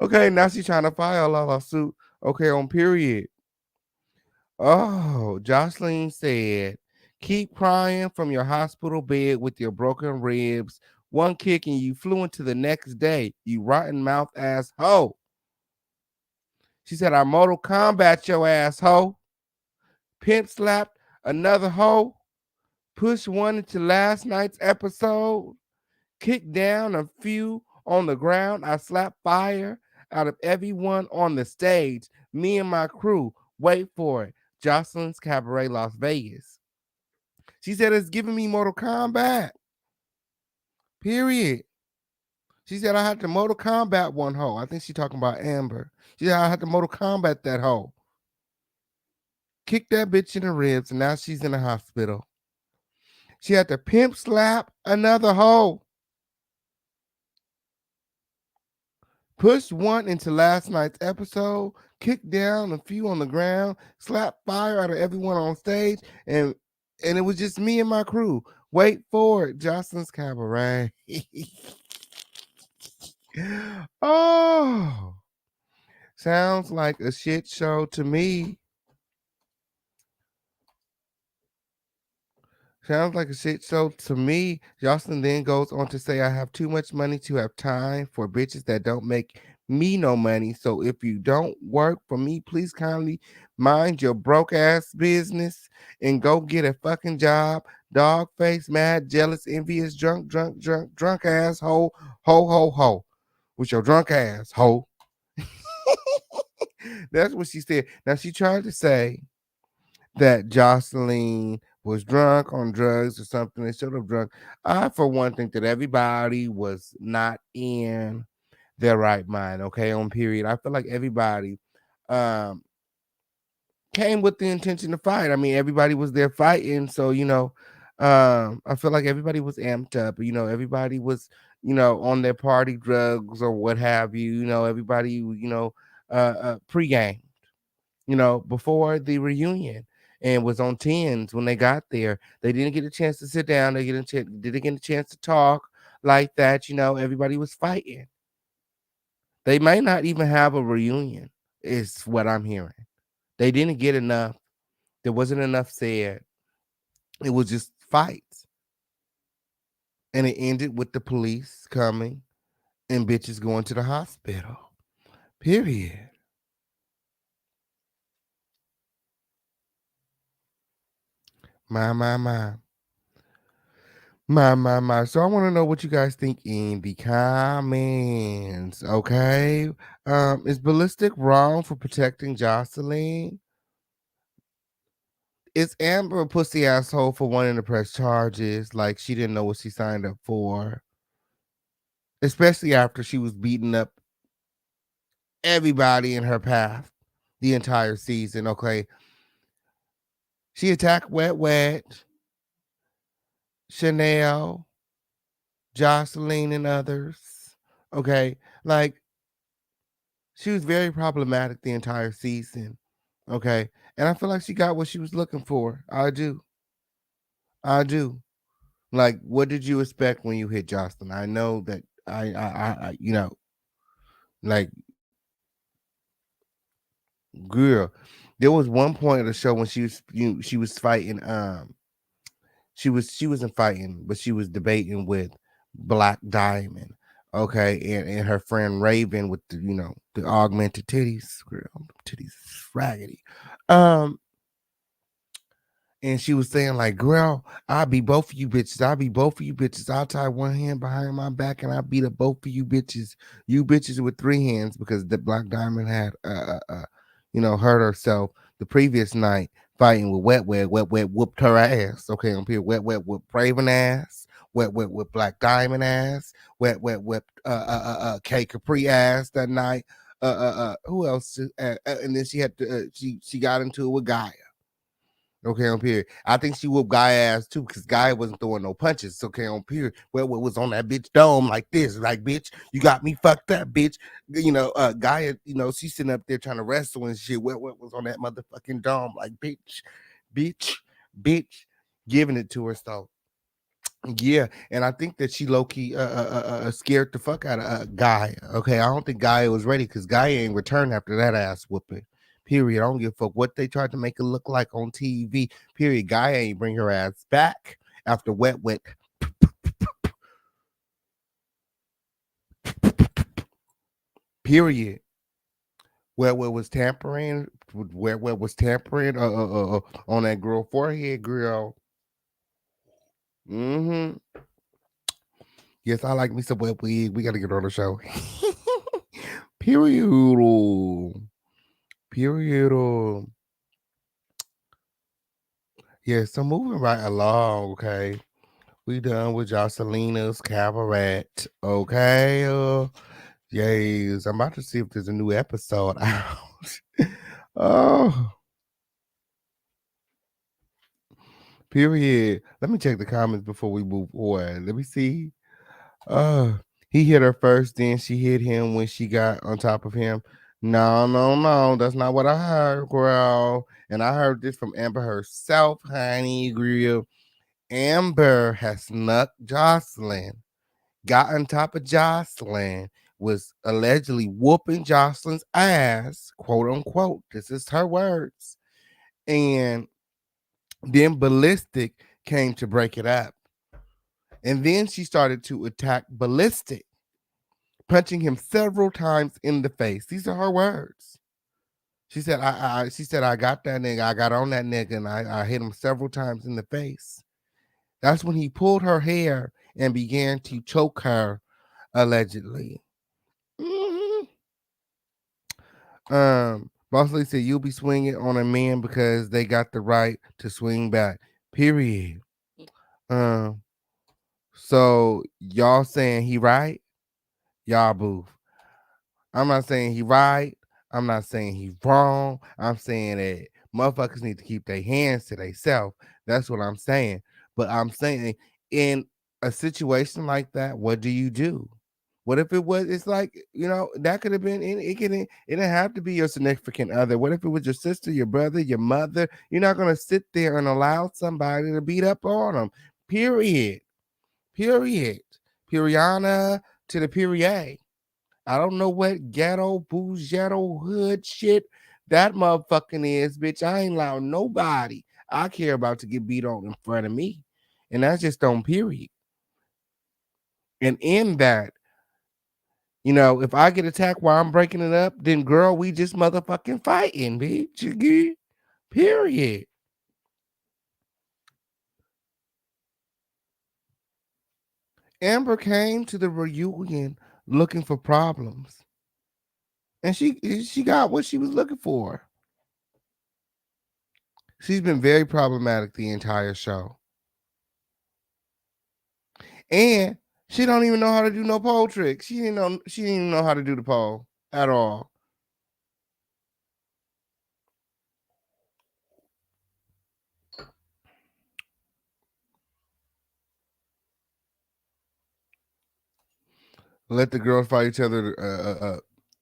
Okay, now she's trying to file a lawsuit. Okay, on period. Oh, Jocelyn said, keep crying from your hospital bed with your broken ribs. One kick and you flew into the next day. You rotten mouth asshole. She said, I Mortal Kombat your asshole. Pimp slapped another hoe. Pushed one into last night's episode. Kicked down a few on the ground. I slapped fire out of everyone on the stage. Me and my crew. Wait for it. Jocelyn's Cabaret, Las Vegas. She said it's giving me Mortal Kombat. Period. She said I had to Mortal Kombat one hoe. I think she's talking about Amber. She said I had to Mortal Kombat that hoe. Kicked that bitch in the ribs, and now she's in the hospital. She had to pimp slap another hoe. Pushed one into last night's episode, kicked down a few on the ground, slapped fire out of everyone on stage, and it was just me and my crew. Wait for it, Jocelyn's Cabaret. Oh, sounds like a shit show to me. Sounds like a shit show to me. Jocelyn then goes on to say, I have too much money to have time for bitches that don't make me no money. So if you don't work for me, please kindly mind your broke ass business and go get a fucking job. Dog face, mad, jealous, envious, drunk ass ho. With your drunk ass ho. That's what she said. Now she tried to say that Jocelyn was drunk on drugs or something. They showed up drunk. I, for one, think that everybody was not in their right mind. Okay, on period. I feel like everybody um, came with the intention to fight. I mean, everybody was there fighting. So I feel like everybody was amped up. Everybody was on their party drugs or what have you. Everybody pregame before the reunion and was on tens when they got there. They didn't get a chance to sit down. Didn't get a chance to talk like that. Everybody was fighting. They might not even have a reunion, is what I'm hearing. They didn't get enough. There wasn't enough said. It was just fights. And it ended with the police coming and bitches going to the hospital. Period. My. My. So I want to know what you guys think in the comments. Okay. Is Ballistic wrong for protecting Jocelyn? Is Amber a pussy asshole for wanting to press charges? Like she didn't know what she signed up for. Especially after she was beating up everybody in her path the entire season. Okay. She attacked Wet, Chanel, Jocelyn, and others. Okay. Like she was very problematic the entire season. Okay. And I feel like she got what she was looking for. I do. I do. Like, what did you expect when you hit Jocelyn? I know that like, girl, there was one point of the show when she was fighting. She wasn't fighting, but she was debating with Black Diamond. Okay, and her friend Raven with the the augmented titties, girl, titties is raggedy. Um, and she was saying like, "Girl, I'll be both of you bitches. I'll be both of you bitches. I'll tie one hand behind my back and I'll beat up both of you bitches with three hands because the Black Diamond had hurt herself the previous night fighting with Wet Wet. Wet Wet whooped her ass. Okay, on here, Wet Wet whooped Raven ass. Wet Wet with Black Diamond ass. Wet Wet whipped K Capri ass that night. Who else? And then she had to she got into it with Guy. Okay, on period. I think she whooped Guy ass too, because Guy wasn't throwing no punches. Okay, on period. Well, what was on that bitch dome like this? Like, bitch, you got me fucked up, bitch. Guy, she's sitting up there trying to wrestle and shit. What was on that motherfucking dome? Like, bitch, bitch, giving it to her. So yeah, and I think that she low key scared the fuck out of Guy. Okay, I don't think Guy was ready because Guy ain't returned after that ass whooping. Period. I don't give a fuck what they tried to make it look like on TV. Period. Guy ain't bring her ass back after Wet Wet. Period. Where was tampering? Where was tampering? On that girl forehead, girl. Mm-hmm. Yes, I like me some wet wig. We gotta get on the show. Period. Period. Yeah, so moving right along, okay. We done with Joselina's Cabaret. Okay. Yes. I'm about to see if there's a new episode out. Oh, period. Let me check the comments before we move on. Let me see. Uh, he hit her first, then she hit him when she got on top of him. No, no, no. That's not what I heard, girl. And I heard this from Amber herself, honey, girl. Amber has snuck Jocelyn, got on top of Jocelyn, was allegedly whooping Jocelyn's ass, quote unquote. This is her words. And then Ballistic came to break it up. And then she started to attack Ballistic, punching him several times in the face. These are her words. She said, I got that nigga, I got on that nigga, and I hit him several times in the face. That's when he pulled her hair and began to choke her, allegedly. Mm-hmm. Boss Lady said, you'll be swinging on a man because they got the right to swing back. Period. Um, so y'all saying he right? Y'all boof. I'm not saying he right. I'm not saying he wrong. I'm saying that motherfuckers need to keep their hands to themselves. That's what I'm saying. But I'm saying in a situation like that, what do you do? What if it was? It's like that could have been. It didn't have to be your significant other. What if it was your sister, your brother, your mother? You're not gonna sit there and allow somebody to beat up on them. Period. Period. Piriana to the period. I don't know what ghetto, boughetto, hood shit that motherfucking is, bitch. I ain't allowed nobody I care about to get beat on in front of me. And that's just on period. And in that, if I get attacked while I'm breaking it up, then girl, we just motherfucking fighting, bitch. Period. Amber came to the reunion looking for problems. And she got what she was looking for. She's been very problematic the entire show. And she don't even know how to do no pole tricks. She didn't even know how to do the pole at all. Let the girls fight each other.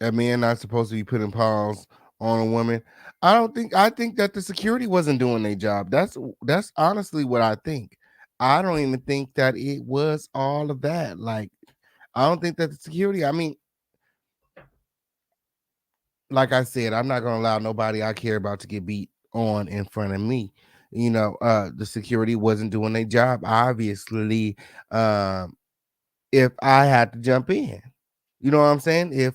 A man not supposed to be putting paws on a woman. I think that the security wasn't doing their job. That's honestly what I think. I don't even think that it was all of that. Like, I don't think that the security, I mean, like I said, I'm not gonna allow nobody I care about to get beat on in front of me. The security wasn't doing their job. Obviously, um, if I had to jump in. You know what I'm saying? If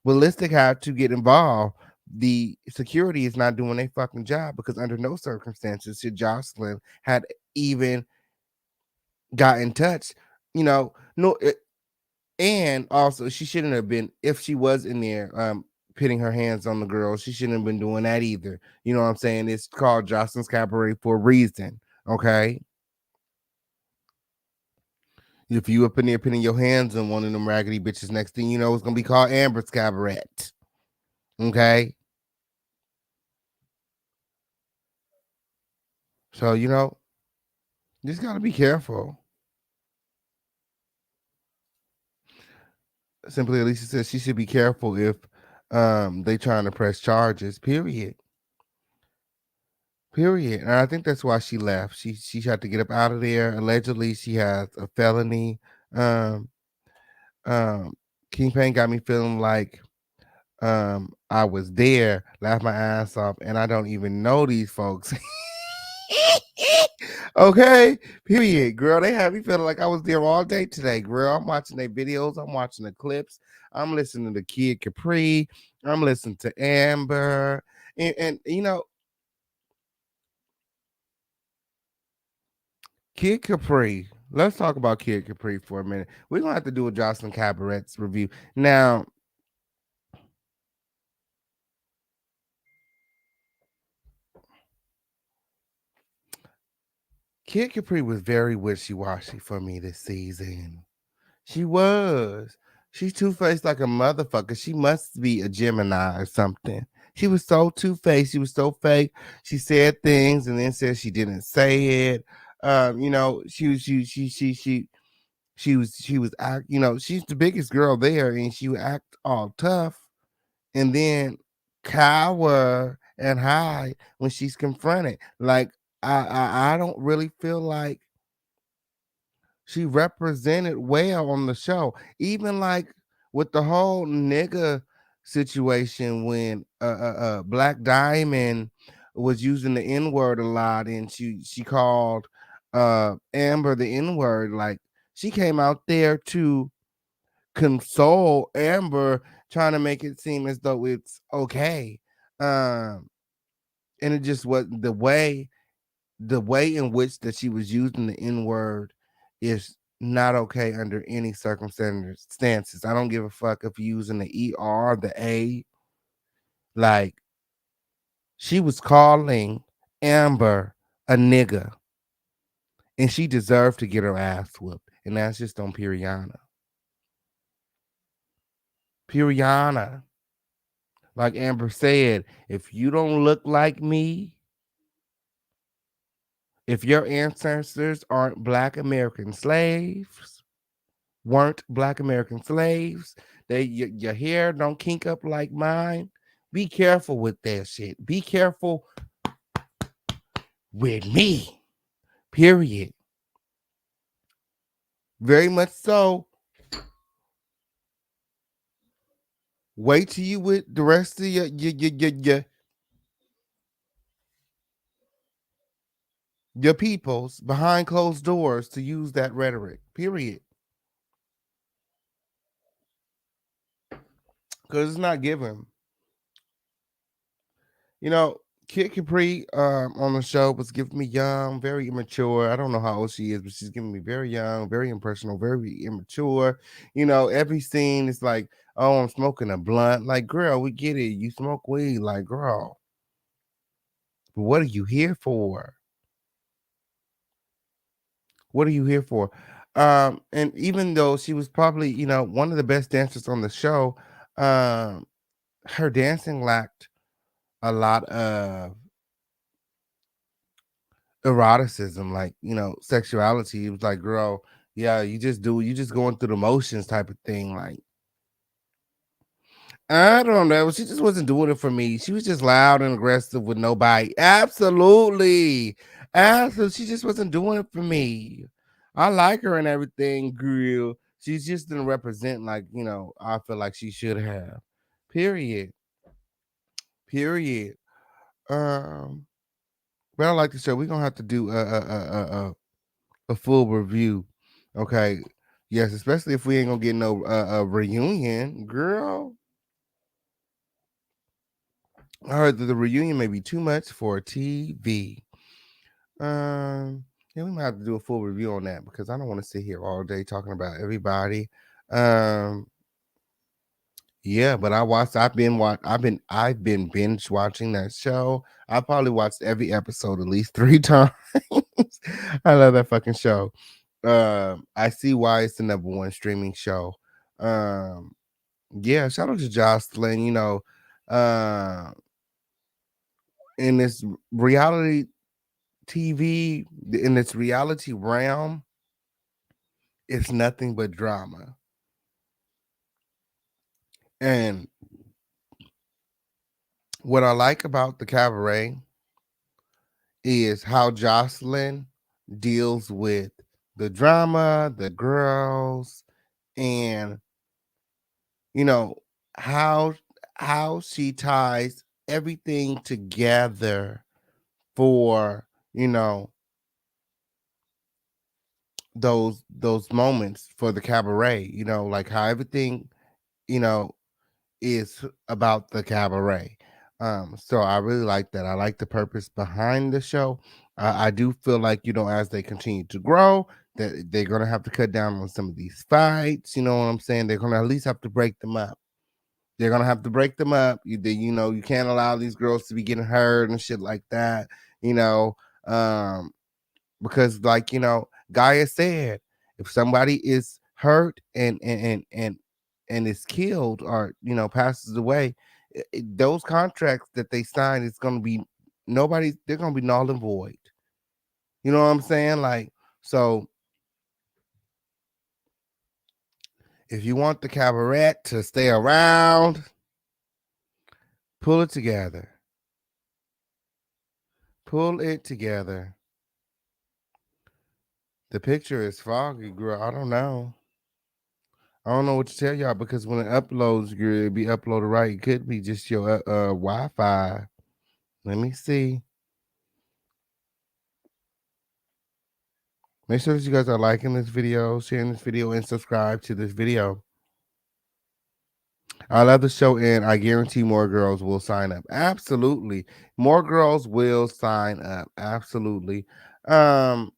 Ballistic had to get involved, the security is not doing their fucking job because under no circumstances should Jocelyn had even got in touch. You know, no, and also she shouldn't have been if she was in there putting her hands on the girl. She shouldn't have been doing that either. You know what I'm saying? It's called Jocelyn's Cabaret for a reason. Okay. If you up in there putting your hands on one of them raggedy bitches, next thing you know, it's gonna be called Amber's Cabaret. Okay. So, you just gotta be careful. Simply Alicia says she should be careful if they trying to press charges, period. Period. And I think that's why she left. She had to get up out of there. Allegedly, she has a felony. Um, um, Kingpin got me feeling like I was there, laughed my ass off, and I don't even know these folks. Okay, period, girl. They have me feeling like I was there all day today, girl. I'm watching their videos, I'm watching the clips, I'm listening to Kid Capri, I'm listening to Amber, and Kid Capri. Let's talk about Kid Capri for a minute. We're gonna have to do a Jocelyn Cabaret's review. Now, Kid Capri was very wishy-washy for me this season. She was. She's two-faced like a motherfucker. She must be a Gemini or something. She was so two-faced. She was so fake. She said things and then said she didn't say it. She was act. She's the biggest girl there, and she would act all tough, and then cower and hide when she's confronted. Like I don't really feel like she represented well on the show. Even like with the whole nigga situation when Black Diamond was using the N-word a lot and she called Amber the N-word, like she came out there to console Amber, trying to make it seem as though it's okay. Um and it just was the way in which that she was using the N word is not okay under any circumstances. I don't give a fuck if you're using the ER, the A. Like, she was calling Amber a nigga, and she deserved to get her ass whooped. And that's just on Piriana. Piriana. Like Amber said, if you don't look like me, if your ancestors aren't Black American slaves, weren't Black American slaves. Your hair don't kink up like mine. Be careful with that shit. Be careful with me. Period. Very much so. Wait till you with the rest of your peoples behind closed doors to use that rhetoric. Period. Because it's not given. You know, Kid Capri on the show was giving me young, very immature. I don't know how old she is, but she's giving me very young, very impressionable, very immature. Every scene is like, oh, I'm smoking a blunt. Like, girl, we get it. You smoke weed. Like, girl, but what are you here for? What are you here for? And even though she was probably, one of the best dancers on the show, um, her dancing lacked a lot of eroticism, like, sexuality. It was like, girl, yeah, you just going through the motions type of thing. Like, I don't know. She just wasn't doing it for me. She was just loud and aggressive with no bite. Absolutely. Absolutely. She just wasn't doing it for me. I like her and everything, girl. She just didn't represent like, I feel like she should have. Period. Period. Um, but I like the show. We're gonna have to do a full review. Okay. Yes, especially if we ain't gonna get no reunion, girl. I heard that the reunion may be too much for TV. Yeah, we might have to do a full review on that because I don't want to sit here all day talking about everybody. Um, yeah, but I've been binge watching that show. I probably watched every episode at least 3 times. I love that fucking show. I see why it's the number one streaming show. Um, yeah, shout out to Jocelyn. Uh, in this reality TV, in this reality realm, it's nothing but drama. And what I like about the Cabaret is how Jocelyn deals with the drama, the girls, and you know how how she ties everything together for those moments for the cabaret, like how everything you know is about the cabaret. So I really like that. I like the purpose behind the show. I do feel like, as they continue to grow, that they're gonna have to cut down on some of these fights. You know what I'm saying? They're gonna at least have to break them up. They're gonna have to break them up. You can't allow these girls to be getting hurt and shit like that. You know, um, because Gaia said, if somebody is hurt and is killed or passes away, those contracts that they signed is going to be nobody. They're going to be null and void. You know what I'm saying? Like, so if you want the cabaret to stay around, pull it together. Pull it together. The picture is foggy, girl. I don't know. I don't know what to tell y'all because when it uploads, girl, it'll be uploaded right. It could be just your Wi-Fi. Let me see. Make sure that you guys are liking this video, sharing this video, and subscribe to this video. I love the show, and I guarantee more girls will sign up. Absolutely, more girls will sign up. Absolutely. Um,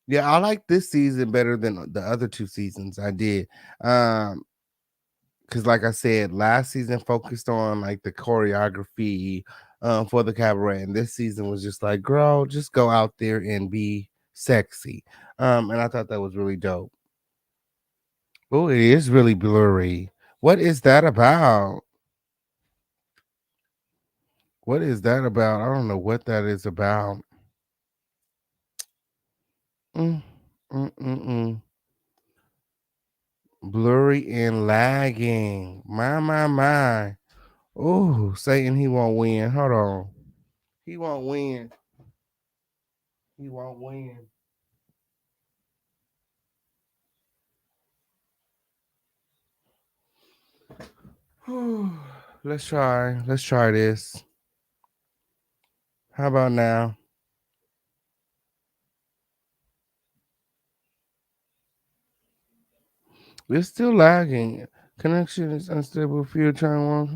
yeah, I like this season better than the other 2 seasons I did. Because like I said, last season focused on like the choreography for the cabaret, and this season was just like, girl, just go out there and be sexy. And I thought that was really dope. Oh, it is really blurry. What is that about? What is that about? I don't know what that is about. Mm, mm. Blurry and lagging. My. Oh, Satan, he won't win. Hold on. He won't win. He won't win. Let's try. Let's try this. How about now? It's still lagging. Connection is unstable. Few time one.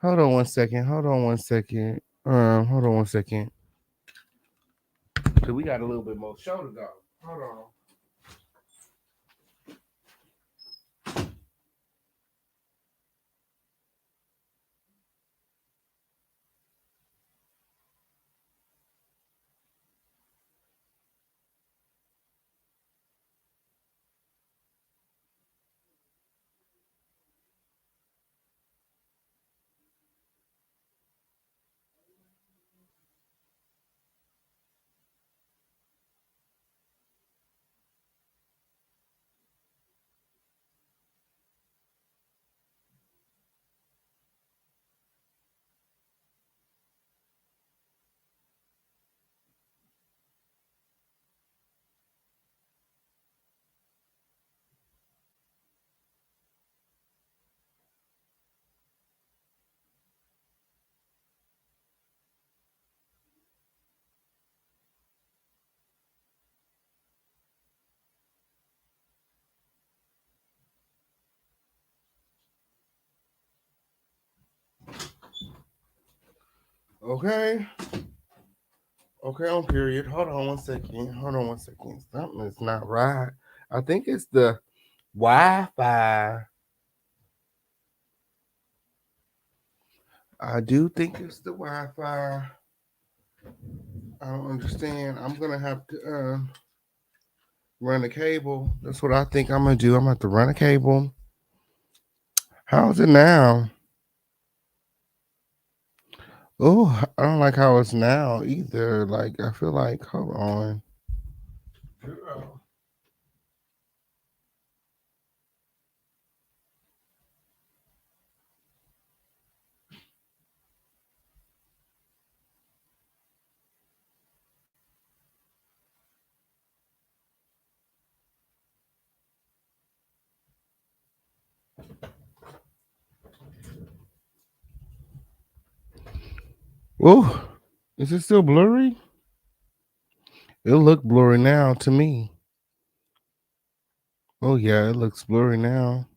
Hold on one second. Hold on one second. Hold on one second. Cause we got a little bit more show to go. Hold on. Okay. Okay, on period. Hold on one second. Hold on one second. Something is not right. I think it's the Wi-Fi. I do think it's the Wi-Fi. I don't understand. I'm gonna have to run a cable. That's what I think I'm gonna do. I'm gonna have to run a cable. How's it now? Oh, I don't like how it's now either. Like I feel like, hold on. Girl. Oh, is it still blurry? It look blurry now to me. Oh yeah, it looks blurry now.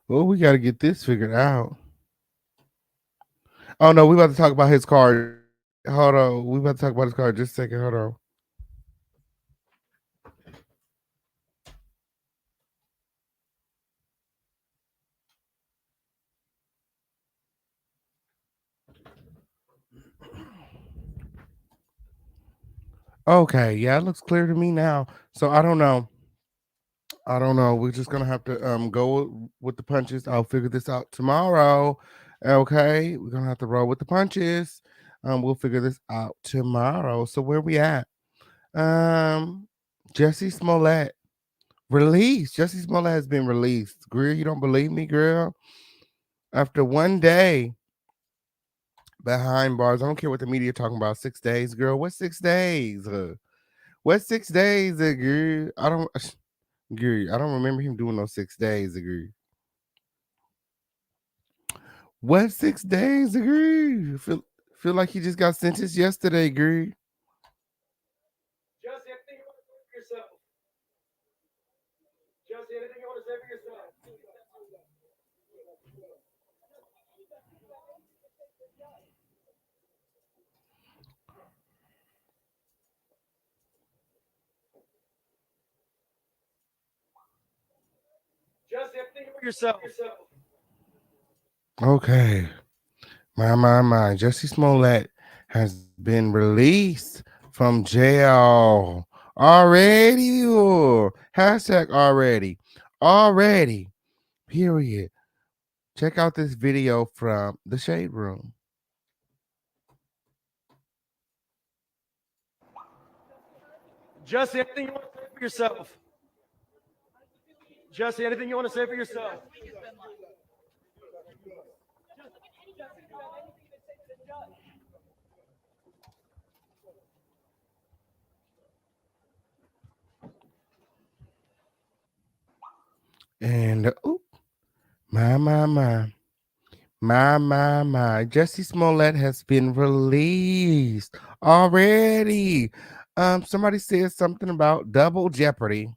Well, we got to get this figured out. Oh no, we about to talk about his car. Hold on, we about to talk about his car. Just a second. Hold on. Okay, yeah, it looks clear to me now. So I don't know. I don't know. We're just gonna have to go with the punches. I'll figure this out tomorrow. Okay, we're gonna have to roll with the punches. We'll figure this out tomorrow. So where we at? Um, Jesse Smollett released. Jesse Smollett has been released. Greer, you don't believe me, girl? After one day behind bars, I don't care what the media talking about. 6 days, girl. What 6 days? What 6 days, girl? I don't. Agree. I don't remember him doing those 6 days. Agree. What 6 days? Agree. Feel like he just got sentenced yesterday. Agree. Just anything you want to say for yourself. Just anything you want to say for yourself. Just anything for yourself. Okay. My. Jesse Smollett has been released from jail already. Hashtag already. Already. Period. Check out this video from the Shade Room. Just anything you want to say for yourself. Just anything you want to say for yourself. And my. My. Jesse Smollett has been released already. Somebody said something about double jeopardy.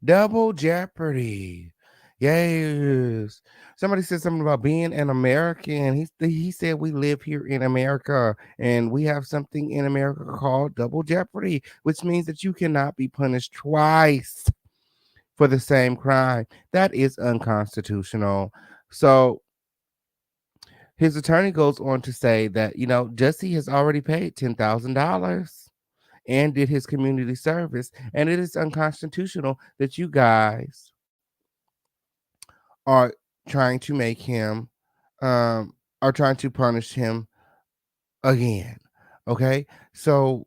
Double jeopardy. Yes. Somebody said something about being an American. He said we live here in America and we have something in America called double jeopardy, which means that you cannot be punished twice for the same crime. That is unconstitutional. So his attorney goes on to say that, Jesse has already paid $10,000 and did his community service, and it is unconstitutional that you guys are trying to make him, are trying to punish him again. Okay. So,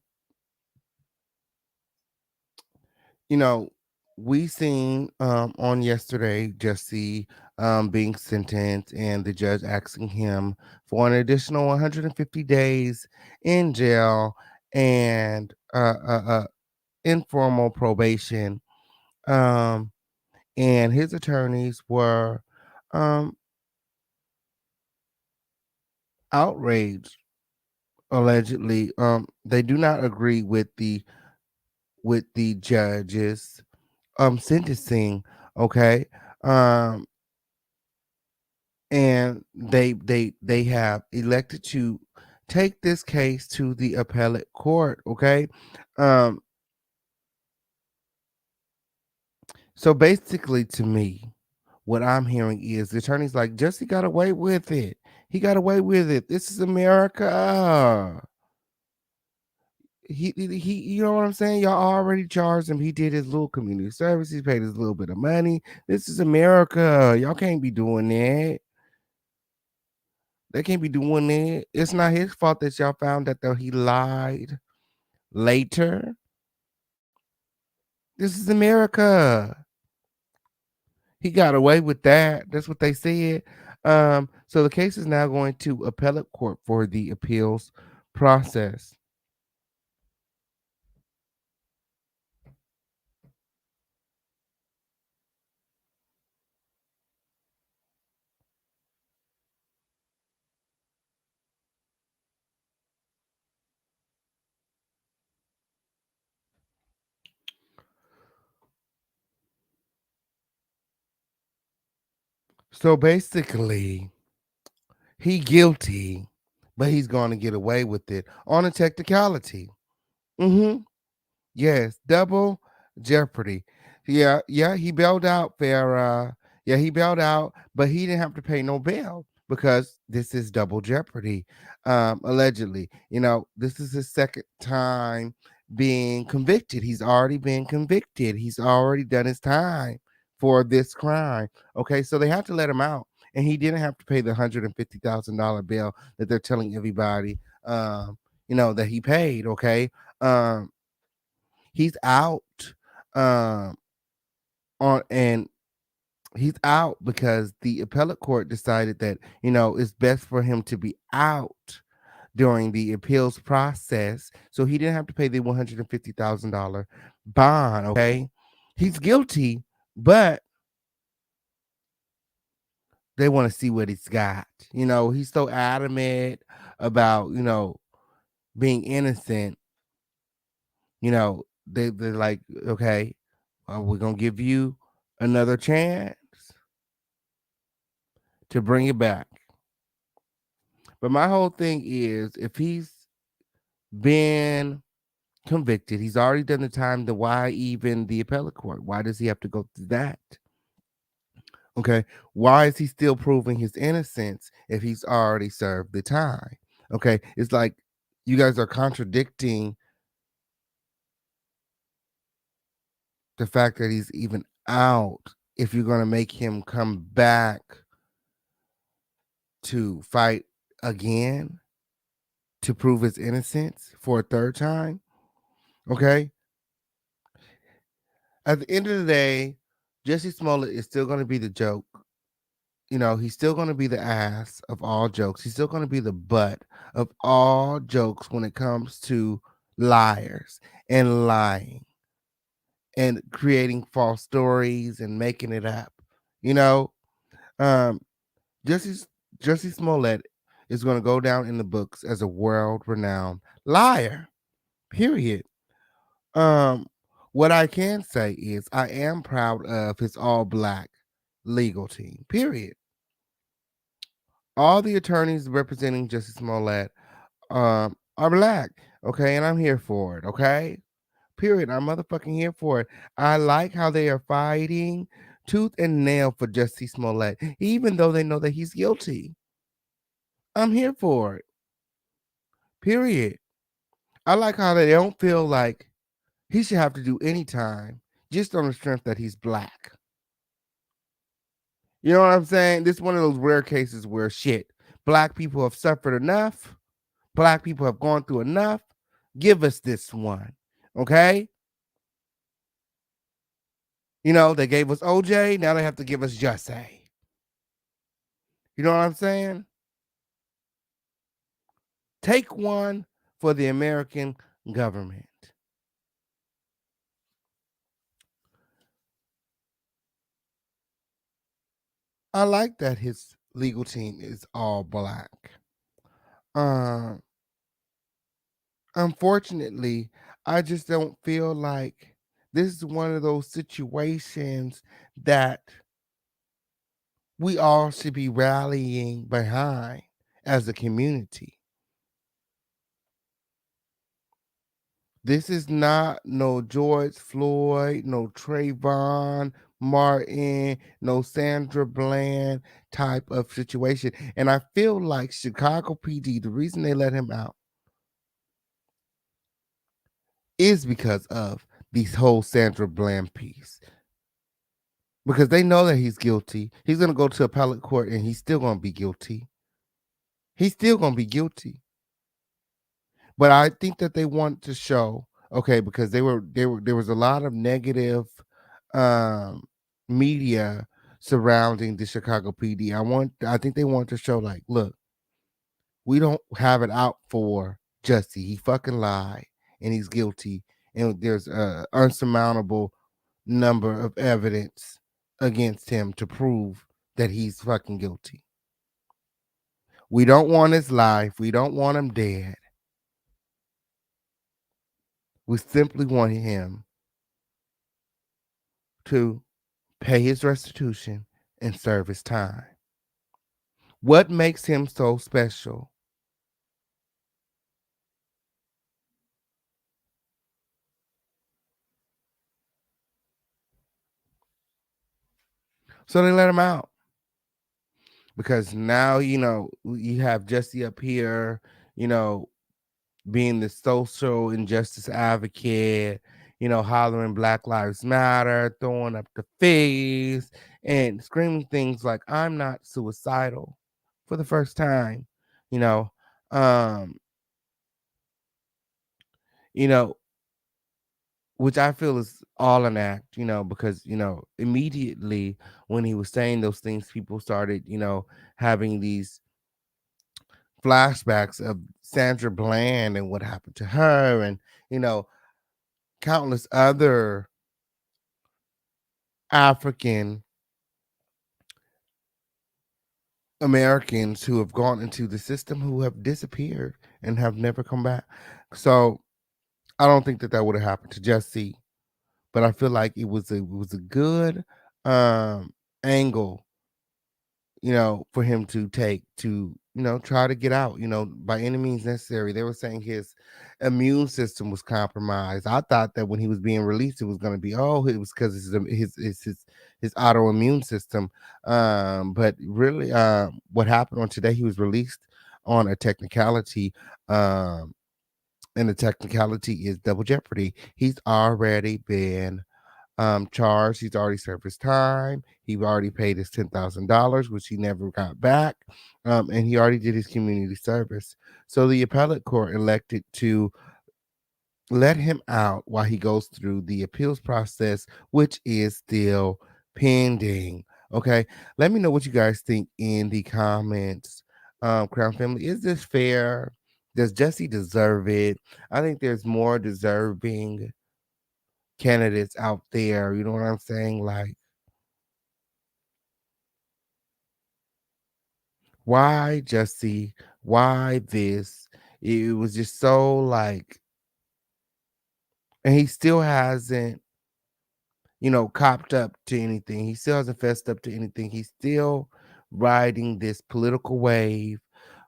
you know, we seen on yesterday Jesse being sentenced and the judge asking him for an additional 150 days in jail and informal probation. Um, and his attorneys were um, outraged. Allegedly, they do not agree with the judge's sentencing. Okay. Um, and they have elected to take this case to the appellate court. Okay, um, so basically, to me, what I'm hearing is the attorney's like, Jussie got away with it. He got away with it. This is America. You know what I'm saying? Y'all already charged him. He did his little community service. He paid his little bit of money. This is America. Y'all can't be doing that. They can't be doing that. It's not his fault that y'all found that though he lied later. This is America. He got away with that. That's what they said. So the case is now going to appellate court for the appeals process. So basically, he guilty, but he's going to get away with it on a technicality. Mm-hmm. Yes, double jeopardy. Yeah, he bailed out Farrah. Yeah, he bailed out, but he didn't have to pay no bail because this is double jeopardy. Allegedly, this is his second time being convicted. He's already been convicted. He's already done his time for this crime. Okay, so they have to let him out, and he didn't have to pay the $150,000 bail that they're telling everybody. That he paid. Okay. He's out um and he's out because the appellate court decided that it's best for him to be out during the appeals process, so he didn't have to pay the $150,000 bond. Okay, he's guilty, but they want to see what he's got. He's so adamant about being innocent. They're like, okay, we're gonna give you another chance to bring it back. But my whole thing is, if he's been convicted, he's already done the time, then why even the appellate court? Why does he have to go through that? Okay. Why is he still proving his innocence if he's already served the time? Okay. It's like you guys are contradicting the fact that he's even out if you're going to make him come back to fight again to prove his innocence for a third time. Okay. At the end of the day, Jussie Smollett is still going to be the joke. He's still going to be the ass of all jokes. He's still going to be the butt of all jokes when it comes to liars and lying and creating false stories and making it up. You know, um, Jussie Jussie Smollett is going to go down in the books as a world-renowned liar. Period. Um, what I can say is I am proud of his all-black legal team. Period. All the attorneys representing Jussie Smollett are black. Okay, and I'm here for it. Okay. Period. I'm motherfucking here for it. I like how they are fighting tooth and nail for Jussie Smollett, even though they know that he's guilty. I'm here for it. Period. I like how they don't feel like he should have to do any time just on the strength that he's black. You know what I'm saying? This is one of those rare cases where shit, black people have suffered enough. Black people have gone through enough. Give us this one. Okay? They gave us OJ. Now they have to give us Jussie. You know what I'm saying? Take one for the American government. I like that his legal team is all black. Um, Unfortunately, I just don't feel like this is one of those situations that we all should be rallying behind as a community. This is not no George Floyd, no Trayvon Martin, no Sandra Bland type of situation. And I feel like Chicago PD, the reason they let him out is because of this whole Sandra Bland piece. Because they know that he's guilty. He's going to go to appellate court and he's still going to be guilty. He's still going to be guilty. But I think that they want to show, okay, because there was a lot of negative um media surrounding the Chicago PD. I think they want to show like, look, we don't have it out for Jussie. He fucking lied and he's guilty. And there's a unsurmountable number of evidence against him to prove that he's fucking guilty. We don't want his life. We don't want him dead. We simply want him to pay his restitution and serve his time. What makes him so special? So they let him out because now, you have Jussie up here, you know, being the social injustice advocate, hollering Black Lives Matter, throwing up the face and screaming things like, I'm not suicidal for the first time, you know, um, you know, which I feel is all an act, because, immediately when he was saying those things, people started, having these flashbacks of Sandra Bland and what happened to her and, you know, countless other African Americans who have gone into the system who have disappeared and have never come back. So I don't think that that would have happened to Jesse, but I feel like it was a good angle, for him to take to, try to get out, by any means necessary. They were saying his immune system was compromised. I thought that when he was being released, it was going to be, oh, it was because his autoimmune system. But really, what happened on today, he was released on a technicality. And the technicality is double jeopardy. He's already been charged. He's already served his time. He already paid his $10,000, which he never got back. And he already did his community service. So the appellate court elected to let him out while he goes through the appeals process, which is still pending. Okay. Let me know what you guys think in the comments. Crown family, is this fair? Does Jesse deserve it? I think there's more deserving candidates out there. You know what I'm saying? Like, why Jesse? Why this? It was just so like, and he still hasn't, copped up to anything. He still hasn't fessed up to anything. He's still riding this political wave,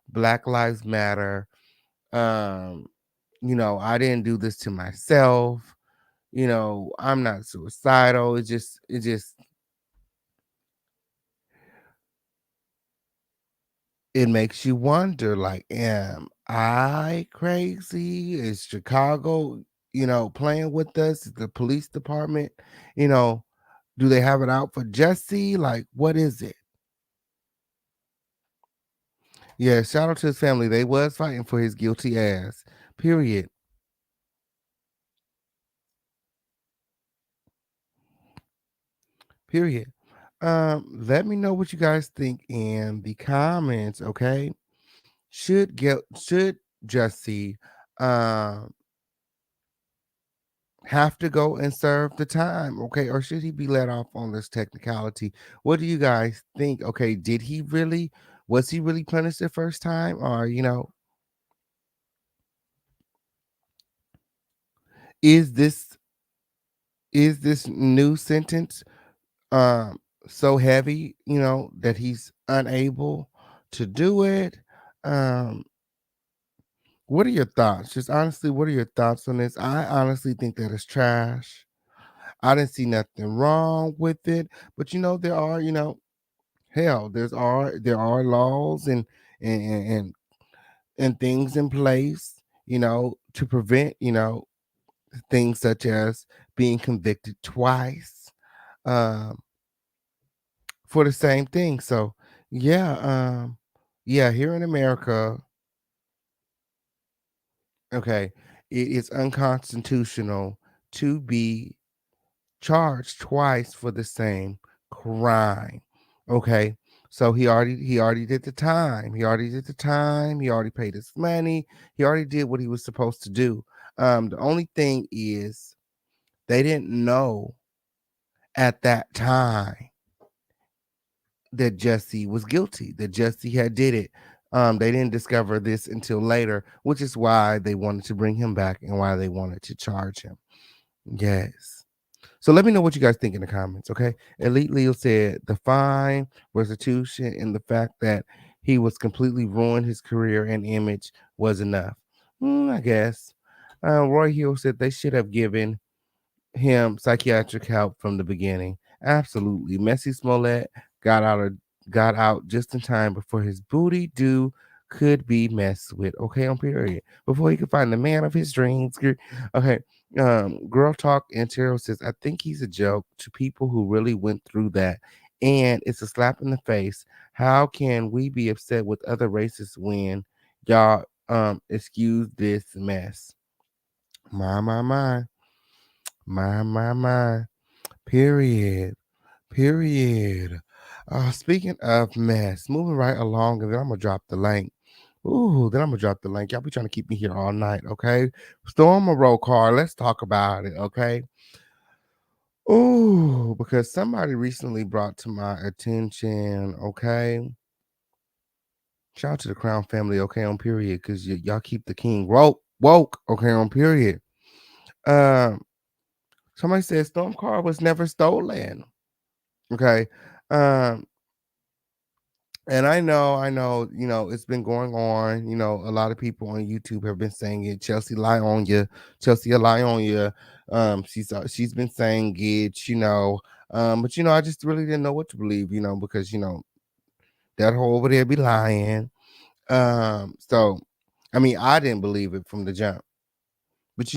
Black Lives Matter. Um, I didn't do this to myself. I'm not suicidal. It makes you wonder, like, am I crazy? Is Chicago, playing with us? Is the police department, you know, do they have it out for Jesse? Like, what is it? Yeah, shout out to his family. They was fighting for his guilty ass. Period. Period. Let me know what you guys think in the comments, okay? Should Jesse um have to go and serve the time, okay? Or should he be let off on this technicality? What do you guys think? Okay, was he really punished the first time? Or, is this new sentence um so heavy, that he's unable to do it. Um, what are your thoughts? Just honestly, what are your thoughts on this? I honestly think that it's trash. I didn't see nothing wrong with it, but there are, hell, there are laws and and and, and things in place, to prevent, things such as being convicted twice um for the same thing. So yeah, yeah, here in America, okay, it is unconstitutional to be charged twice for the same crime. Okay. So he already did the time. He already did the time. He already paid his money. He already did what he was supposed to do. The only thing is they didn't know at that time that Jussie was guilty, that Jussie had did it. They didn't discover this until later, which is why they wanted to bring him back and why they wanted to charge him. Yes. So let me know what you guys think in the comments, okay? Elite Leo said the fine, restitution, and the fact that he was completely ruined his career and image was enough. I guess. Roy Hill said they should have given him psychiatric help from the beginning. Absolutely. Messi Smollett got out of got out just in time before his booty do could be messed with. Okay, on period. Before he could find the man of his dreams. Okay. Girl Talk and Terrell says, I think he's a joke to people who really went through that. And it's a slap in the face. How can we be upset with other races when y'all excuse this mess? My, my, my. My. Period. Period. Speaking of mess, moving right along, and then I'm gonna drop the link. Ooh, then I'm gonna drop the link. Y'all be trying to keep me here all night, okay? Storm a roll call. Let's talk about it, okay? Ooh, because somebody recently brought to my attention, okay? Shout out to the Crown family, okay, on period, because y'all keep the king woke, okay, on period. Um, Somebody said Storm car was never stolen. Okay. Um, and it's been going on. A lot of people on YouTube have been saying it. Chelsea lie on you, Chelsea a lie on you. She's been saying it, but I just really didn't know what to believe, because that whole over there be lying. So I mean, I didn't believe it from the jump, but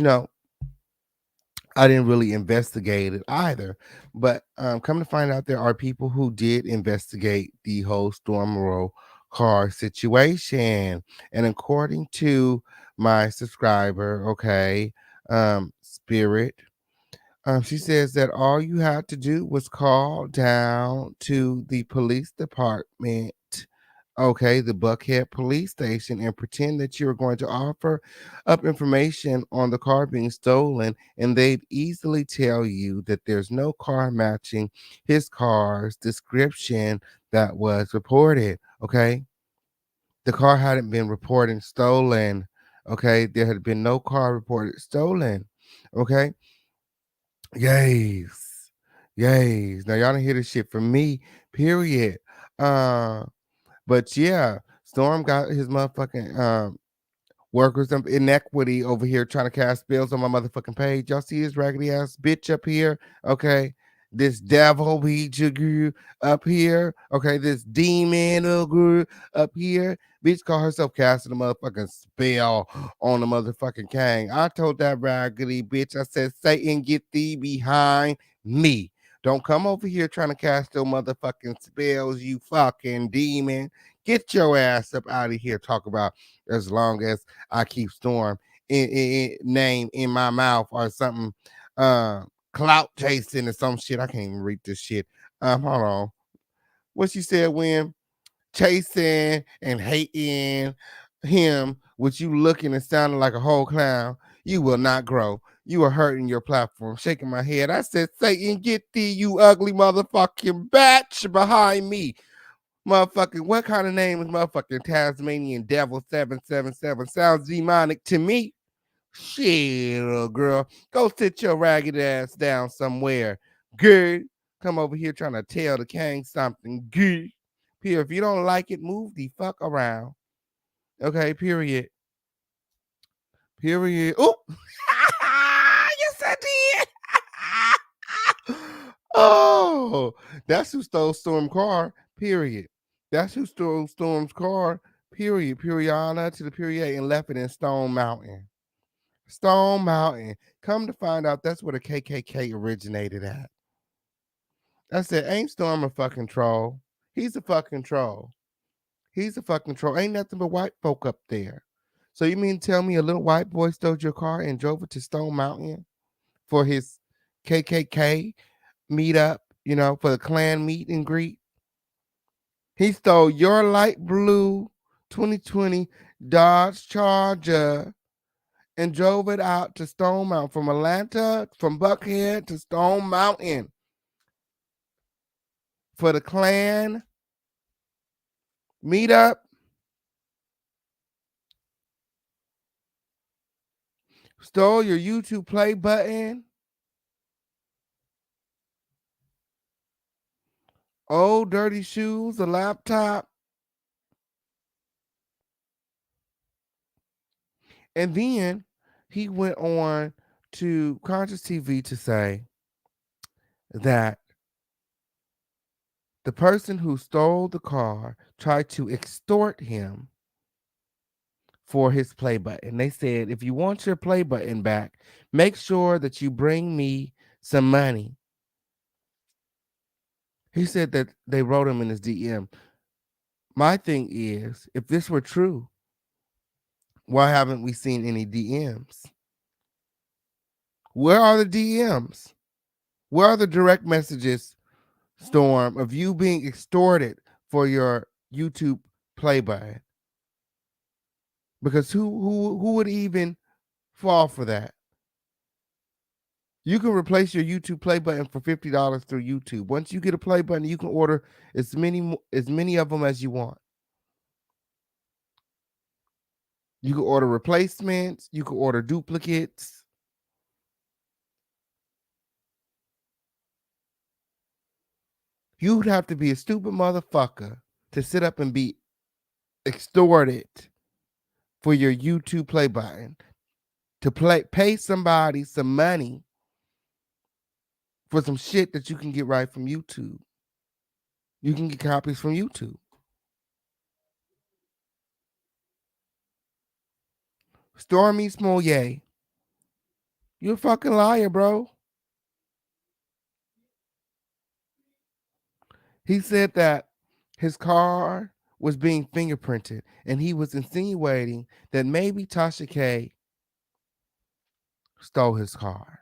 I didn't really investigate it either. But come to find out, there are people who did investigate the whole Stormrow car situation. And according to my subscriber, okay, Spirit, she says that all you had to do was call down to the police department, okay, the Buckhead police station, and pretend that you're going to offer up information on the car being stolen, and they'd easily tell you that there's no car matching his car's description that was reported, okay? The car hadn't been reported stolen, okay? There had been no car reported stolen, okay? Yes. Yes. Now y'all don't hear this shit from me, period. Uh but yeah, Storm got his motherfucking workers of inequity over here trying to cast spells on my motherfucking page. Y'all see this raggedy ass bitch up here? Okay. This devil be jigger up here. Okay, this demon up here. Bitch call herself casting a motherfucking spell on the motherfucking king. I told that raggedy bitch, I said, Satan, get thee behind me. Don't come over here trying to cast your motherfucking spells, you fucking demon. Get your ass up out of here. Talk about as long as I keep Storm name in my mouth or something. Clout chasing or some shit. I can't even read this shit. Hold on. What she said when chasing and hating him with you looking and sounding like a whole clown, you will not grow. You are hurting your platform. Shaking my head. I said, Satan, get thee, you ugly motherfucking batch behind me. Motherfucking, what kind of name is motherfucking Tasmanian Devil 777? Sounds demonic to me. Shit, little girl. Go sit your ragged ass down somewhere. Good. Come over here trying to tell the king something. Gee. Period. If you don't like it, move the fuck around. Okay, period. Period. Oh, yes, I did. Oh, that's who stole Storm's car. Period. That's who stole Storm's car. Period. Periana to the period and left it in Stone Mountain. Stone Mountain. Come to find out, that's where the KKK originated at. I said, ain't Storm a fucking troll? He's a fucking troll. He's a fucking troll. Ain't nothing but white folk up there. So you mean tell me a little white boy stole your car and drove it to Stone Mountain for his KKK meetup, for the Klan meet and greet? He stole your light blue 2020 Dodge Charger and drove it out to Stone Mountain from Atlanta, from Buckhead to Stone Mountain for the Klan meetup. Stole your YouTube play button. Old dirty shoes, a laptop. And then he went on to Conscious TV to say that the person who stole the car tried to extort him for his play button. They said, if you want your play button back, make sure that you bring me some money. He said that they wrote him in his DM. My thing is, if this were true, why haven't we seen any DMs? Where are the DMs? Where are the direct messages, Storm, of you being extorted for your YouTube play button? Because who would even fall for that? You can replace your YouTube play button for $50 through YouTube. Once you get a play button, you can order as many of them as you want. You can order replacements. You can order duplicates. You'd have to be a stupid motherfucker to sit up and be extorted for your YouTube play button, to pay somebody some money for some shit that you can get right from YouTube. You can get copies from YouTube. Stormy Smollett, you're a fucking liar, bro. He said that his car was being fingerprinted, and he was insinuating that maybe Tasha K stole his car.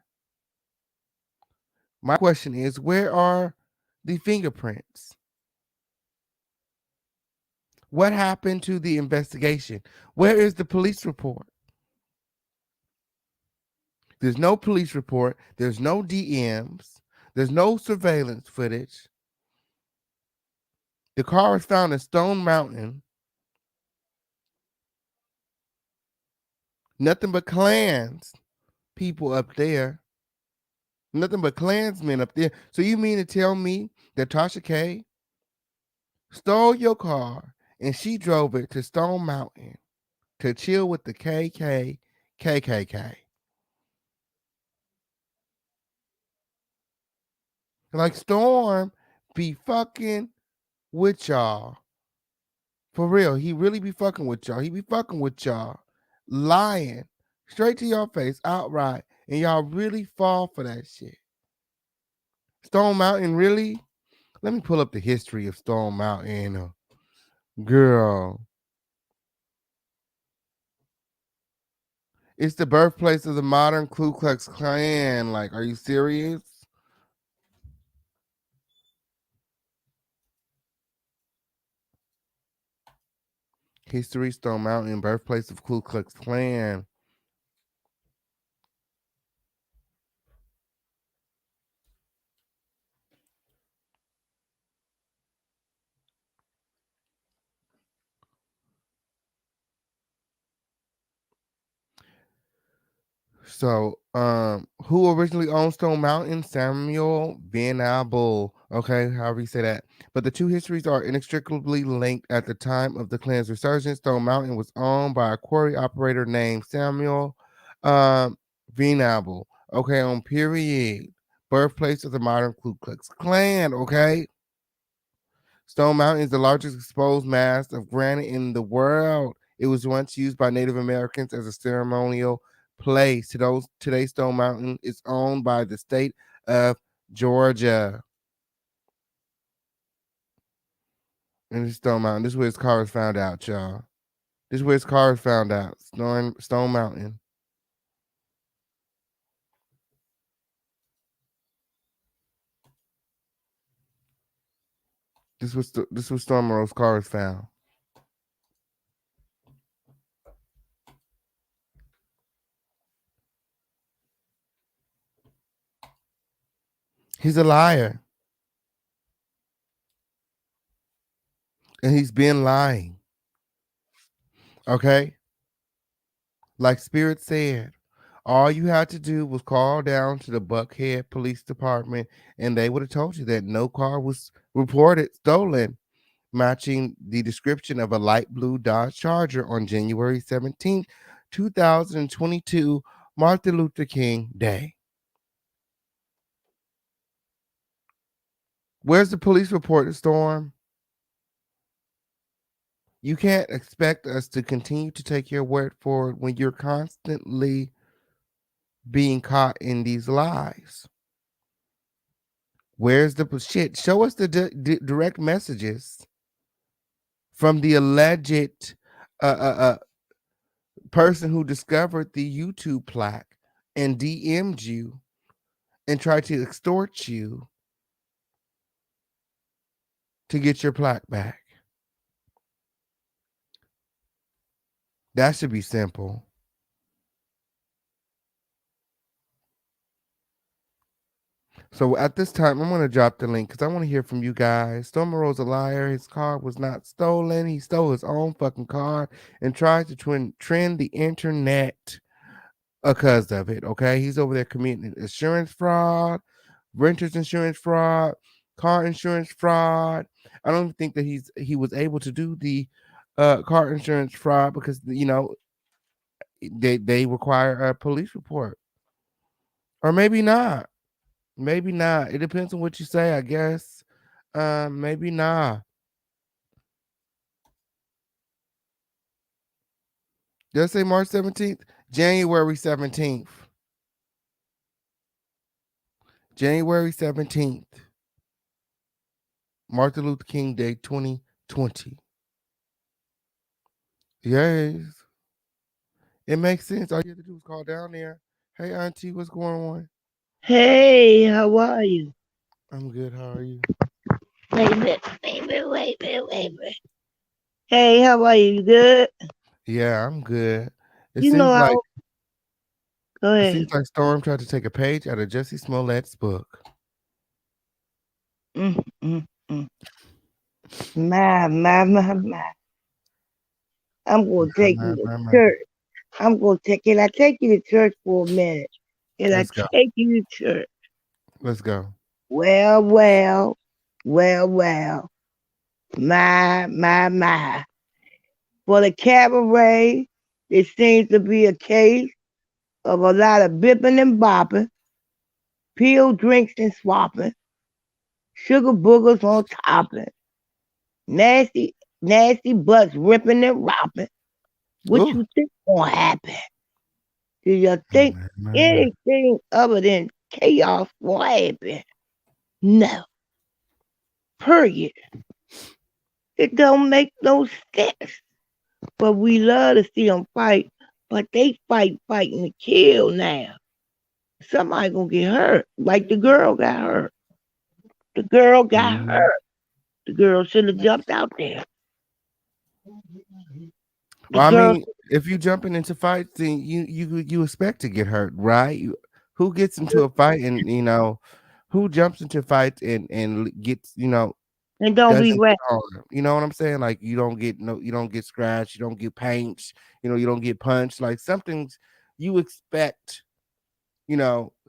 My question is, where are the fingerprints? What happened to the investigation? Where is the police report? There's no police report. There's no DMs. There's no surveillance footage. The car was found in Stone Mountain. Nothing but clans people up there. Nothing but Klansmen up there. So you mean to tell me that Tasha K stole your car and she drove it to Stone Mountain to chill with the KKK? Like Storm be fucking with y'all. For real. He really be fucking with y'all. He be fucking with y'all. Lying straight to your face outright. And y'all really fall for that shit. Stone Mountain, really? Let me pull up the history of Stone Mountain. Girl. It's the birthplace of the modern Ku Klux Klan. Like, are you serious? History, Stone Mountain, birthplace of Ku Klux Klan. So, Who originally owned Stone Mountain? Samuel Venable. Okay, however you say that. But the two histories are inextricably linked. At the time of the clan's resurgence, Stone Mountain was owned by a quarry operator named Samuel Venable. Okay, on period. Birthplace of the modern Ku Klux Klan. Okay. Stone Mountain is the largest exposed mass of granite in the world. It was once used by Native Americans as a ceremonial place. Today, Stone Mountain is owned by the state of Georgia. And this is Stone Mountain. This is where his car was found out, y'all. This is where his car was found out. Stone Mountain. This was Storm Monroe's car was found. He's a liar. And he's been lying. Okay? Like Spirit said, all you had to do was call down to the Buckhead Police Department and they would have told you that no car was reported stolen, matching the description of a light blue Dodge Charger on January 17th, 2022, Martin Luther King Day. Where's the police report, Storm? You can't expect us to continue to take your word for it when you're constantly being caught in these lies. Where's the shit? Show us the direct messages from the alleged uh, uh, uh, person who discovered the YouTube plaque and DM'd you and tried to extort you to get your plaque back. That should be simple. So at this time, I'm going to drop the link because I want to hear from you guys. Storm Monroe's a liar. His car was not stolen. He stole his own fucking car and tried to trend the internet because of it. Okay, he's over there committing insurance fraud, renter's insurance fraud, car insurance fraud. I don't think that he was able to do the car insurance fraud because they require a police report, or maybe not. Maybe not. It depends on what you say, I guess. Maybe not. Did I say March 17th? January 17th. January 17th. Martin Luther King Day 2020. Yes. It makes sense. All you have to do is call down there. Hey, Auntie, what's going on? Hey, how are you? I'm good. How are you? Wait a minute, wait a minute, wait a minute, wait a minute. Hey, how are you? You good? Yeah, I'm good. It You know seems I like go it ahead. seems like Storm tried to take a page out of Jussie Smollett's book. Mm, mm, mm. My. I'm gonna My, take my, you to my, my. church. Can I take you to church for a minute? Can I Let's go. take you to church? Let's go. Well, well, well. My. For the cabaret, it seems to be a case of a lot of bipping and bopping, pill drinks and swapping, sugar boogers on topping, nasty butts ripping and ropping. What Ooh. you think gonna happen? Do you think My. anything other than chaos will happen? No. Period. It don't make no sense. But we love to see them fight. But they fighting to kill now. Somebody gonna get hurt. Like the girl got hurt. The girl got Mhm. hurt. The girl should have jumped out there. The Well, I girl mean, if you jumping into fights, then you expect to get hurt, right? Who gets into a fight and who jumps into fights and gets and don't be doesn't wet. get harmed? You know what I'm saying? Like you don't get scratched, you don't get punched, you don't get punched. Like something's you expect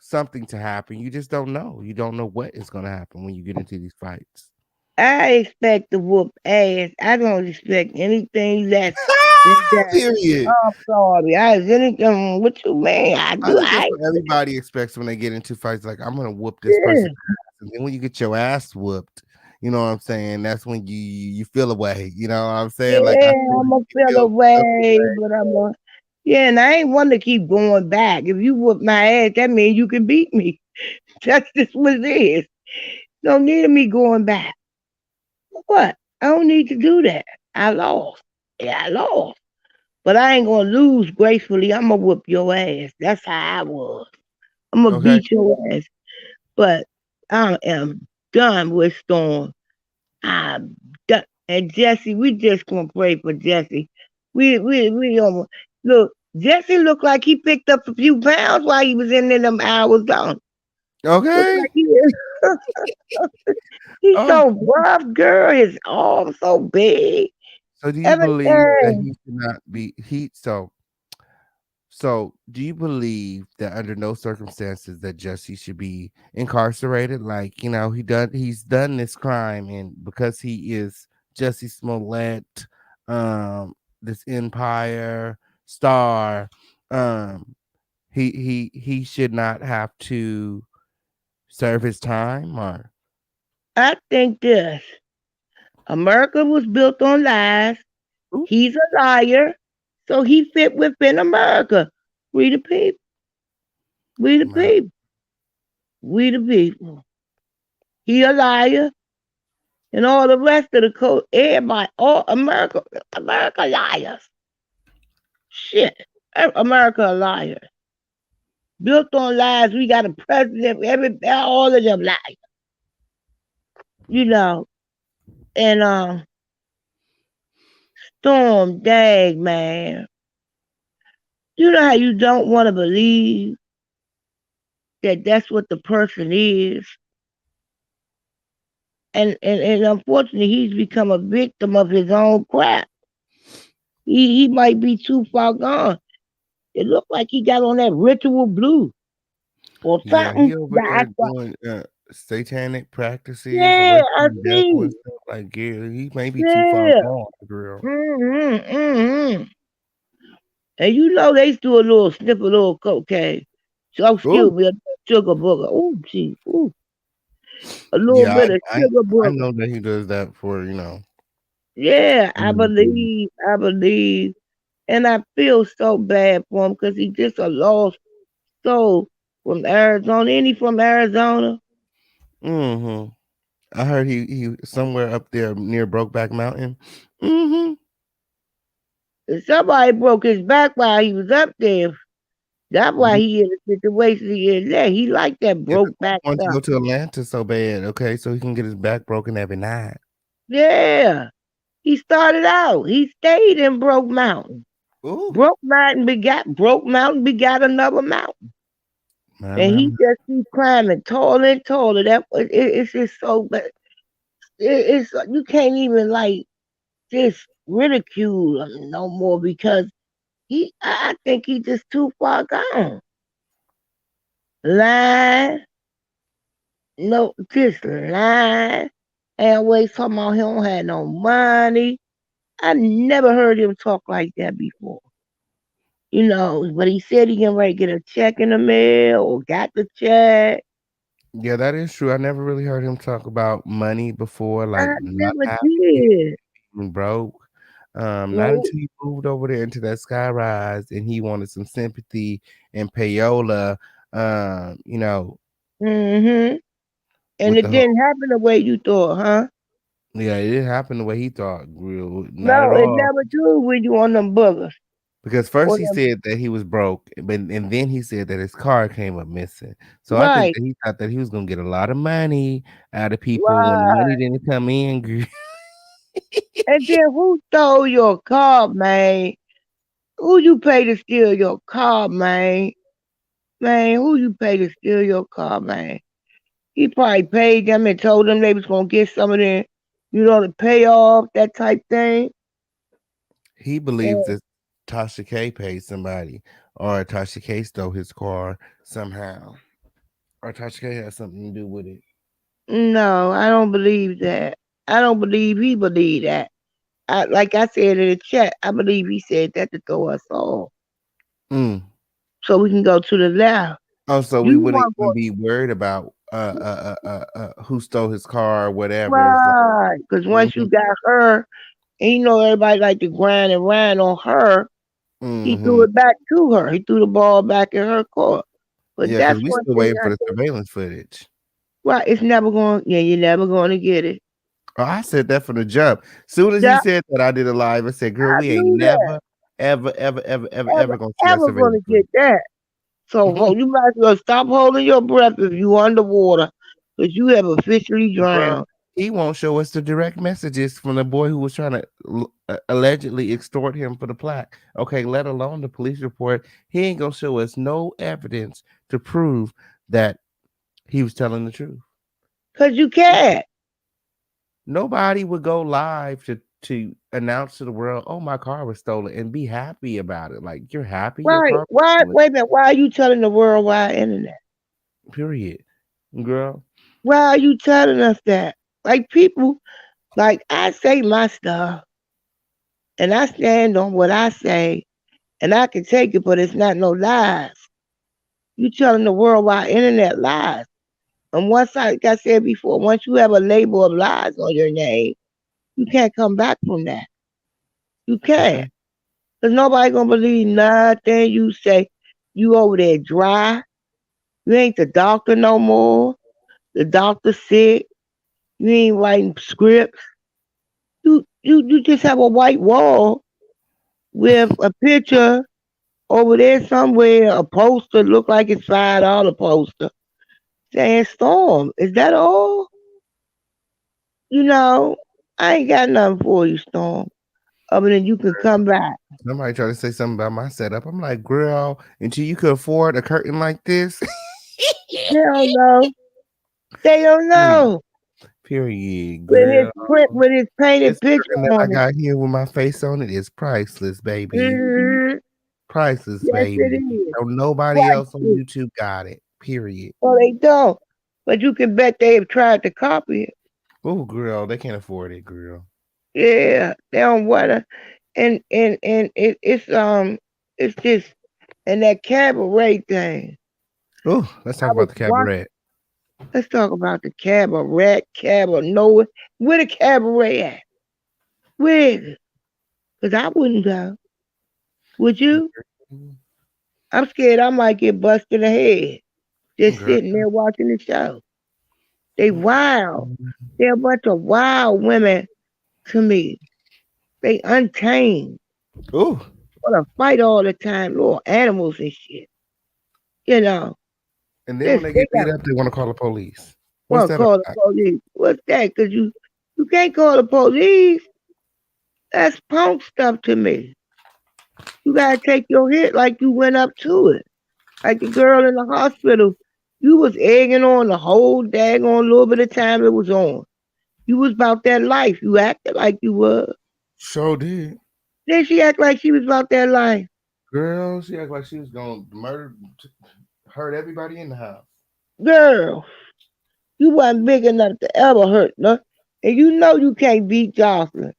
something to happen. You just don't know. You don't know what is going to happen when you get into these fights. I expect to whoop ass. I don't expect anything less than that. Period. I'm sorry. I anything what you mean? I I do. think that's I what everybody expects when they get into fights. Like, I'm gonna whoop this yeah. person's ass, and then when you get your ass whooped, you know what I'm saying? That's when you feel away. You know what I'm saying? Like, I Yeah, feel like I'm a you feel feel away, but I'm a yeah, and I ain't want to keep going back. If you whoop my ass, that means you can beat me. That's just what it is. No need of me going back. What? I don't need to do that. I lost. Yeah, I lost. But I ain't gonna lose gracefully. I'm gonna whoop your ass. That's how I was. I'm gonna okay. beat your ass. But I am done with Storm. I'm done. And Jesse, we just gonna pray for Jesse. We don't look. Jesse looked like he picked up a few pounds while he was in there them hours gone. Look Okay. like he's Oh, so rough, girl. His arms so big. so do you believe that Everything. he should not be he? So, do you believe that under no circumstances that Jesse should be incarcerated? Like, he's done this crime, and because he is Jesse Smollett, this empire star, um, he should not have to serve his time, or I think this. America was built on lies. ooh, He's a liar, so he fit within America. We the people. We the my, people. We the people. He a liar, and all the rest of the code, everybody, all America liars. Shit, America a liar. Built on lies. We got a president. All of them liars. You know, and Storm, dang man. You know how you don't want to believe that that's what the person is. And unfortunately, he's become a victim of his own crap. He might be too far gone. It looked like he got on that ritual blue or yeah, something. he over Yeah, there doing satanic practices and yeah, I worshiping the devil and see. stuff. Like, yeah, he may be too far Yeah. gone, girl. Mm-hmm, mm-hmm. And you know they do a little sniff a little cocaine. So excuse Ooh. me, a sugar booger. Oh, gee, ooh, a little Yeah, bit of sugar I booger. know that he does that for, Yeah, I mhm. believe. I believe. And I feel so bad for him because he just a lost soul from Arizona. Ain't he from Arizona? Mhm. I heard he somewhere up there near Brokeback Mountain. Mhm. And somebody broke his back while he was up there. That's why Mhm. he in the situation he is there. He like that Yeah, broke 'cause he back wanted to stuff. go to Atlanta so bad, okay, so he can get his back broken every night. Yeah. He started out. He stayed in Broke Mountain. Ooh. Broke Mountain begot another mountain. And My, he my. just keep climbing taller and taller. It's just so bad. It's you can't even like just ridicule him no more because I think he just too far gone. Lying, no, just lying. And always talking about he don't have no money. I never heard him talk like that before. But he said he can ready to get a check in the mail or got the check. Yeah, that is true. I never really heard him talk about money before, I like not never having it, did. being broke. Not No. until he moved over there into that sky rise and he wanted some sympathy and payola, you know, Mm-hmm. And with it the whole didn't happen the way you thought, huh? yeah, it didn't happen the way he thought, real not at No, it all. never do when you on them boogers. Because first Or he them said that he was broke, but and then he said that his car came up missing. So I think right, that he thought that he was gonna get a lot of money out of people when the money right. didn't come in. And then who stole your car, man? Who you pay to steal your car, man? Man, who you pay to steal your car, man? He probably paid them and told them they was gonna get some of them, to pay off that type thing. He believes And that Tasha K paid somebody or Tasha K stole his car somehow, or Tasha K has something to do with it. No, I don't believe that. I don't believe he believed that. Like I said in the chat, I believe he said that to throw us off Mm. so we can go to the left. Oh, so we You wouldn't want to even go be worried about who stole his car or whatever. It's like, right, because once you mm-hmm, got her, and you know everybody like to grind and ride on her, he threw mm-hmm. it back to her. He threw the ball back in her court. But Yeah, because that's we one still thing waiting I for the think. surveillance footage. Right, it's never going. Yeah, you're never going to get it. Oh, I said that from the jump. Soon as he Yeah, said that, I did a live. I said, "Girl, I we ain't knew that. never, ever, ever, ever, ever, Ever, ever gonna see that ever going surveillance to get footage." that. So you might as well stop holding your breath if you underwater, because you have officially Girl, drowned. he won't show us the direct messages from the boy who was trying to allegedly extort him for the plaque. Okay, let alone the police report. He ain't gonna show us no evidence to prove that he was telling the truth. Because you can't. Nobody would go live to announce to the world, "Oh, my car was stolen," and be happy about it. Like, you're happy your Right. car was Why? stolen. Wait a minute. Why are you telling the worldwide internet? Period, girl. Why are you telling us that? Like people, like I say my stuff, and I stand on what I say, and I can take it, but it's not no lies. You telling the worldwide internet lies. And once like I said before, once you have a label of lies on your name, you can't come back from that. You can't. Okay. Because nobody gonna believe nothing you say. You over there dry. You ain't the doctor no more. The doctor sick. You ain't writing scripts. You just have a white wall with a picture over there somewhere, a poster look like it's $5 poster saying Storm. Is that all? You know, I ain't got nothing for you, Storm. Other than you can come back. Somebody tried to say something about my setup. I'm like, girl, until you could afford a curtain like this. They don't know. They don't Period. know. Period, With his girl. print, with his painted This picture curtain that I on it. got here with my face on it is priceless, baby. Mm-hmm. Priceless, Yes, it baby. is. Don't nobody else on Priceless. YouTube got it. Period. Well, they don't. But you can bet they've tried to copy it. Oh, girl, they can't afford it, girl. Yeah, they don't wanna. It's just and that cabaret thing. Oh, let's I talk was about the watching. cabaret. Let's talk about the cabaret, cabaret. Where the cabaret at? Where is it? Cause I wouldn't go. Would you? I'm scared I might get busted in the head just Girl. sitting there watching the show. They wild. They're a bunch of wild women to me. They untamed. Oh, Wanna fight all the time, little animals and shit. You know, and then when this they they get beat got up, they want to call the police. What's wanna that call the about? police. What's that? Cause you can't call the police. That's punk stuff to me. You gotta take your hit like you went up to it. Like the girl in the hospital. You was egging on the whole daggone little bit of time it was on. You was about that life. You acted like you was. Sure did. Then she act like she was about that life. Girl, she act like she was gonna murder, hurt everybody in the house. Girl, you wasn't big enough to ever hurt her. And you know you can't beat Jocelyn.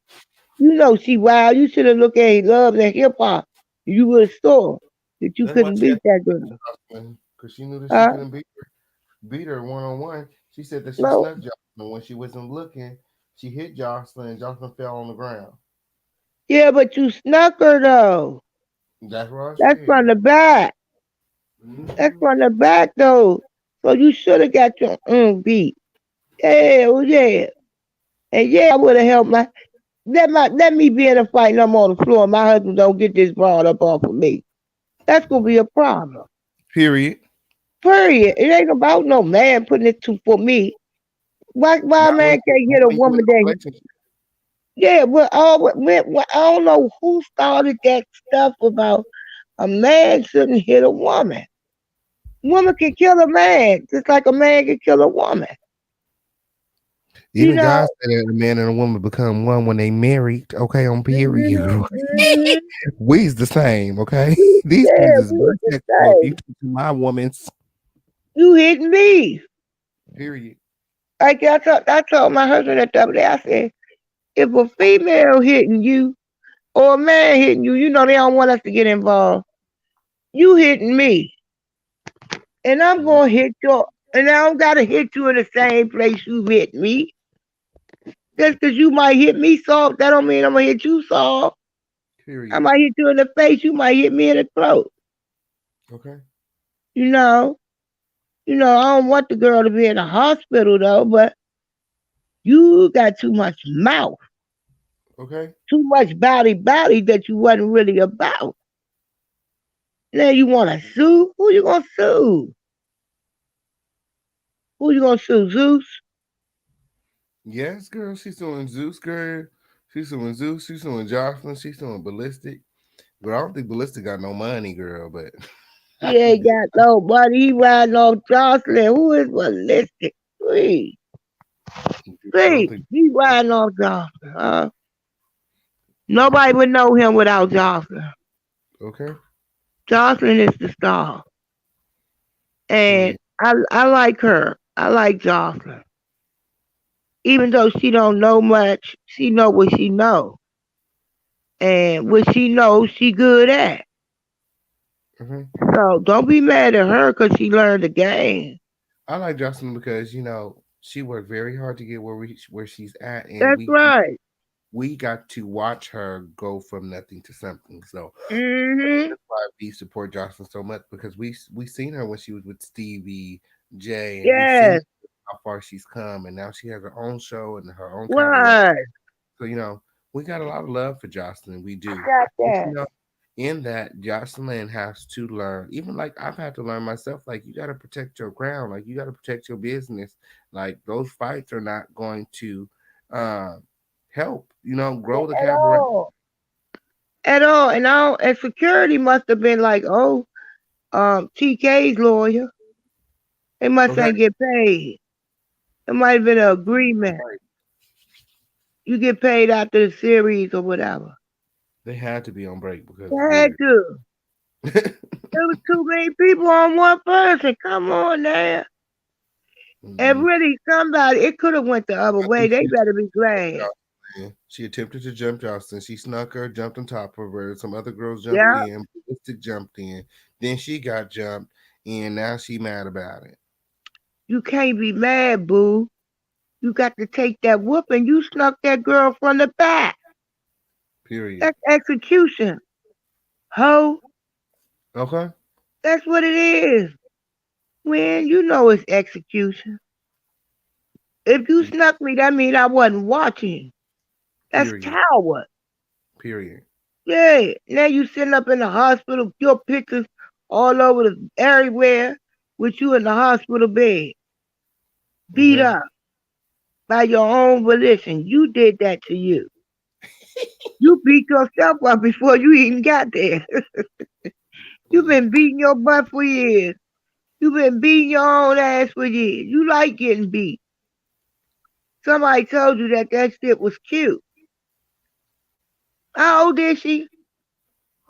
You know she wild. You should have looked at love and hip hop. You would have saw that you That's why couldn't she beat had that girl. because she knew that she Huh? couldn't beat her one on one. She said that she No. snuck Jocelyn when she wasn't looking. She hit Jocelyn, and Jocelyn fell on the ground. Yeah, but you snuck her though. That's what I That's said. from the back. That's Hmm. from the back though. So you should have got your beat. Hell yeah. And yeah, I would have helped let me be in a fight and I'm on the floor and my husband don't get this broad up off of me. That's gonna be a problem. Period. Period. It ain't about no man putting it to for me. Why a man can't hit Not a when you in woman a that relationship. yeah, I don't know who started that stuff about a man shouldn't hit a woman. Woman can kill a man just like a man can kill a woman. You Even God know. said that a man and a woman become one when they married. Okay, on Mhm, period. mhm. We's the same. Okay, You these said things is we was the bisexual. If you same. touch my woman's You hit me. period. Like I told my husband that the other day. I said, if a female hitting you or a man hitting you, you know they don't want us to get involved. You hitting me, and I'm Mhm. gonna hit you, and I don't gotta hit you in the same place you hit me. Just because you might hit me soft, that don't mean I'm gonna hit you soft. I Period. might hit you in the face, you might hit me in the throat. Okay. You know, I don't want the girl to be in the hospital though, but you got too much mouth, Okay. too much body that you wasn't really about. Now you want to sue? Who you gonna sue? Who you gonna sue? Zeus? Yes, girl. She's doing Zeus, girl. She's doing Zeus. She's doing Jocelyn. She's doing Ballistic. But I don't think Ballistic got no money, girl. But He ain't got nobody. He riding off Jocelyn. Who is ballistic? Please, I don't please. think. He riding off Jocelyn. Nobody would know him without Jocelyn. Okay. Jocelyn is the star, and Period. I like her. I like Jocelyn, even though she don't know much. She know what she know, and what she knows, she good at. Hmm. So don't be mad at her because she learned the game. I like Jocelyn because she worked very hard to get where she's at, and That's right. we got to watch her go from nothing to something. So Mhm. that's why we support Jocelyn so much because we seen her when she was with Stevie J, and we seen Yes. how far she's come, and now she has her own show and her own cabaret. Right. So we got a lot of love for Jocelyn. We do, Got but that. in that Jocelyn has to learn. Even like I've had to learn myself. Like you got to protect your ground. Like you got to protect your business. Like those fights are not going to uh, help. Grow the At cabaret. all. At all. And security must have been like, oh, TK's lawyer. They must Okay. ain't get paid. It might have been an agreement. Right. You get paid after the series or whatever. They had to be on break because They it's had weird. to. There was too many people on one person. Come on now. And Mhm. really somebody it could have went the other I way. think They better be glad. She attempted to jump Jocelyn. She snuck her, jumped on top of her. Some other girls jumped Yeah. in. Ballistic jumped in. Then she got jumped, and now she mad about it. You can't be mad, boo. You got to take that whooping. You snuck that girl from the back. Period. That's execution. Ho, Okay. that's what it is. When you know it's execution. If you snuck me, that means I wasn't watching. That's Period. coward. Period. Yeah. Now you sitting up in the hospital, your pictures all over the everywhere with you in the hospital bed, beat Okay. up by your own volition. You did that to you. You beat yourself up before you even got there. You've Mm. been beating your butt for years. You've been beating your own ass for years. You like getting beat. Somebody told you that shit was cute. How old is she?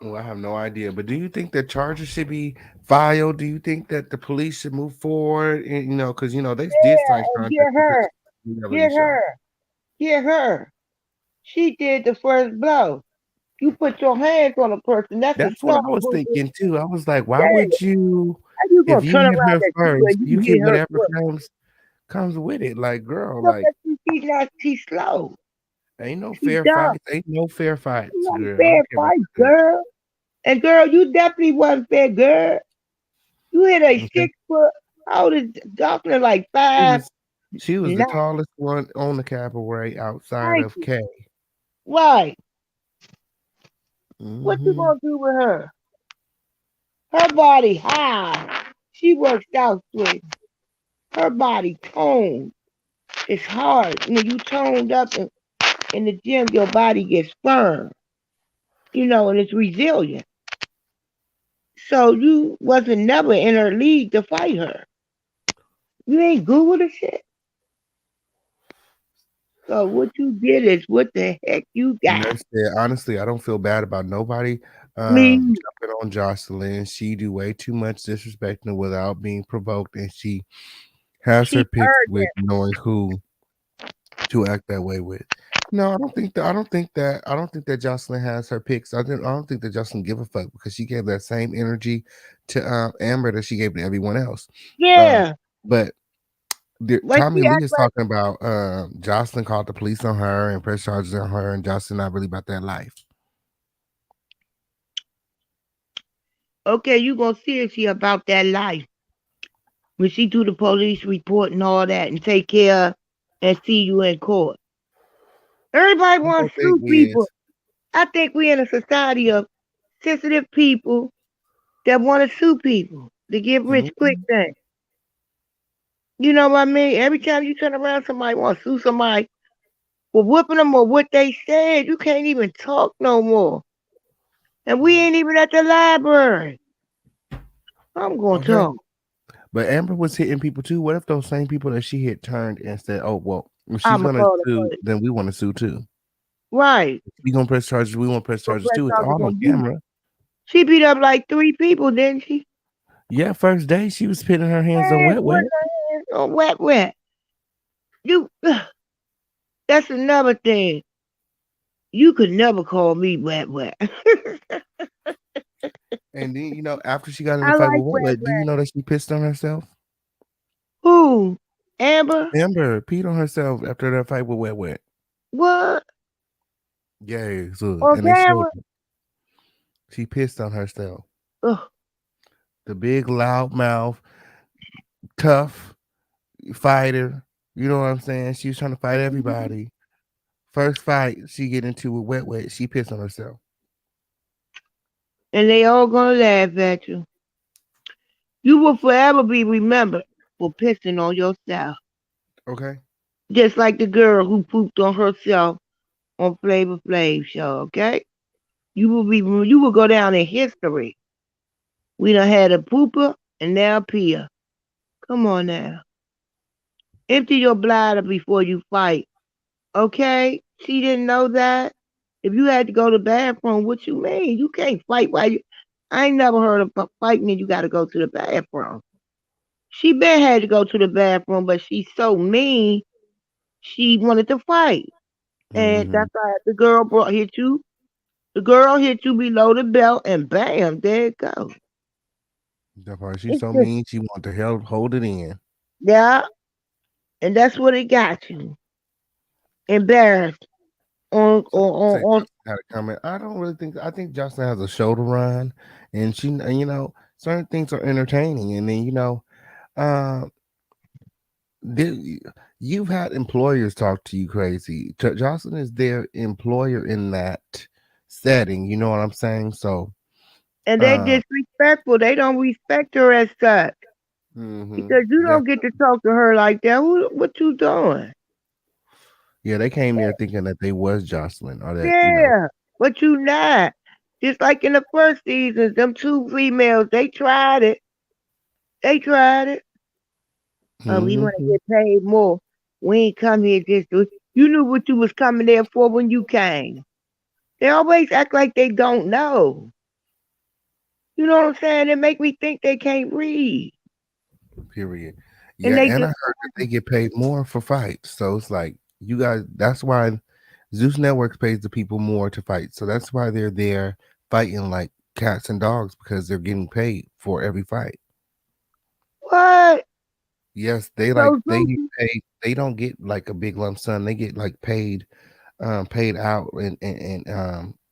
Well, I have no idea. But do you think that charges should be filed? Do you think that the police should move forward? And, because they did sign Yeah, and contracts because of the reality get show. her, get her. She did the first blow. You put your hands on a person, that's That's what assault, I was boo. thinking too. I was like, why Yeah, would you, how you if gonna you turn hit around her at you first, and you you get hit her whatever foot? comes with it. Like, girl, Look like at you, she's slow. ain't no She's fair dumb. fights. Ain't no fair fights, You wasn't girl. I fair don't care about fight, that. girl. And girl, you definitely wasn't fair, girl. You hit a Okay. 6 foot. How old is Jocelyn? Like She five, was she was the nine. tallest one on the cabaret outside Thank of you. K. Right. What you Hmm. gonna do with her? Her body high. She works out sweet. Her body toned. It's hard. When you toned up in the gym, your body gets firm. And it's resilient. So you wasn't never in her league to fight her. You ain't Google the shit. So what you did is what the heck you got? Nurse said, honestly, I don't feel bad about nobody Me, jumping on Jocelyn. She do way too much disrespecting without being provoked, and she has her she picks earned with knowing who to act that way with. No, I don't think that. I don't think that Jocelyn has her picks. I don't think that Jocelyn give a fuck because she gave that same energy to Amber that she gave to everyone else. it. Um, Yeah, but but Tommy she Lee act is like, talking about Jocelyn called the police on her and press charges on her, and Jocelyn not really about that life. okay, you gonna see if she about that life when she do the police report and all that and take care and see you in court. Everybody I wants don't to think sue people. is. I think we in a society of sensitive people that want to sue people to get rich quick Mhm. things. You know what I mean? Every time you turn around, somebody wants to sue somebody for whooping them or what they said. You can't even talk no more. And we ain't even at the library. I'm gonna Okay. talk. But Amber was hitting people too. What if those same people that she hit turned and said, "Oh well, if she's I'ma gonna call the sue, police. then we want to sue too. Right. We gonna press charges. We want to press Gonna charges press too. It's charges all on on you. camera." She beat up like 3 people, didn't she? Yeah, first day she was putting her hands on Man, wet what wet. the hell? Oh, wet. You. That's another thing. You could never call me wet. And then after she got in the I fight like with wet wet, do you wet. know that she pissed on herself? Who? Amber? Amber peed on herself after that fight with wet wet. What? Yeah, so On and they showed camera? it. She pissed on herself. Ugh. The big loud mouth, tough fighter. You know what I'm saying? She was trying to fight everybody. First fight she get into with wet wet, she pissed on herself. And they all gonna laugh at you. You will forever be remembered for pissing on yourself. Okay. Just like the girl who pooped on herself on Flavor Flav show, okay? You will go down in history. We done had a pooper and now a peer. Come on now. Empty your bladder before you fight. Okay? She didn't know that. If you had to go to the bathroom, what you mean? You can't fight while you. I ain't never heard of fighting and you got to go to the bathroom. She been had to go to the bathroom, but she's so mean. She wanted to fight, and Mm-hmm. that's why the girl brought hit you. The girl hit you below the belt, and bam, there it goes. That part, she's It's so just mean, she want to help hold it in. yeah, and that's what it got you embarrassed on on Somebody on, said on Jocelyn had a comment. I don't really think. I think Jocelyn has a show to run, and certain things are entertaining. And then uh, you've had employers talk to you crazy. Jocelyn is their employer in that setting. You know what I'm saying? So, and they uh, disrespectful. They don't respect her as such because you yeah, don't get to talk to her like that. What you doing? yeah, they came there thinking that they was Jocelyn or that Yeah, but you not. Just like in the first seasons, them two females, they tried it. They tried it. Oh, we want to hmm get paid more. We ain't come here just to. You knew what you was coming there for when you came. They always act like they don't know. You know what I'm saying? It make me think they can't read. period. And Yeah, they and I just heard that they get paid more for fights. So it's like you guys. That's why Zeus Networks pays the people more to fight. So that's why they're there fighting like cats and dogs because they're getting paid for every fight. what? Yes, they So get paid. They don't get like a big lump sum. They get like paid out in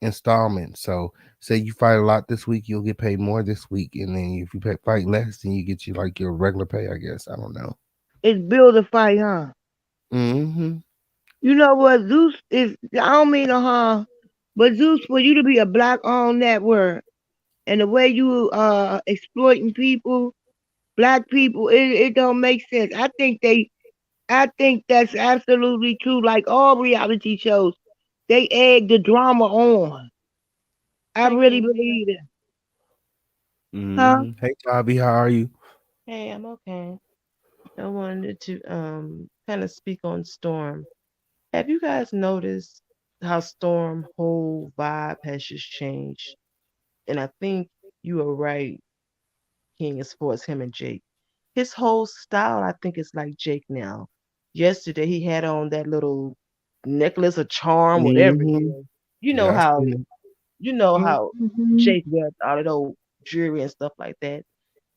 installments. So say you fight a lot this week, you'll get paid more this week, and then if you fight less, then you get you like your regular pay. I guess I don't know. it's build a fight, huh? Hmm. You know what? Zeus is. I don't mean to harm, but Zeus for you to be a black owned network and the way you exploiting people, black people, it don't make sense. I think that's absolutely true. Like all reality shows, they egg the drama on. I Hi, really Keisha. believe it. Huh? Hey, Bobby, how are you? Hey, I'm okay. I wanted to kind of speak on Storm. Have you guys noticed how Storm whole vibe has just changed? And I think you are right, King, as far as him and Jake. His whole style, I think, is like Jake now. Yesterday he had on that little necklace or charm, whatever it Mm-hmm. is. You know Yeah, I how seen it. you know how Mm-hmm. Jake wears all that old jewelry and stuff like that.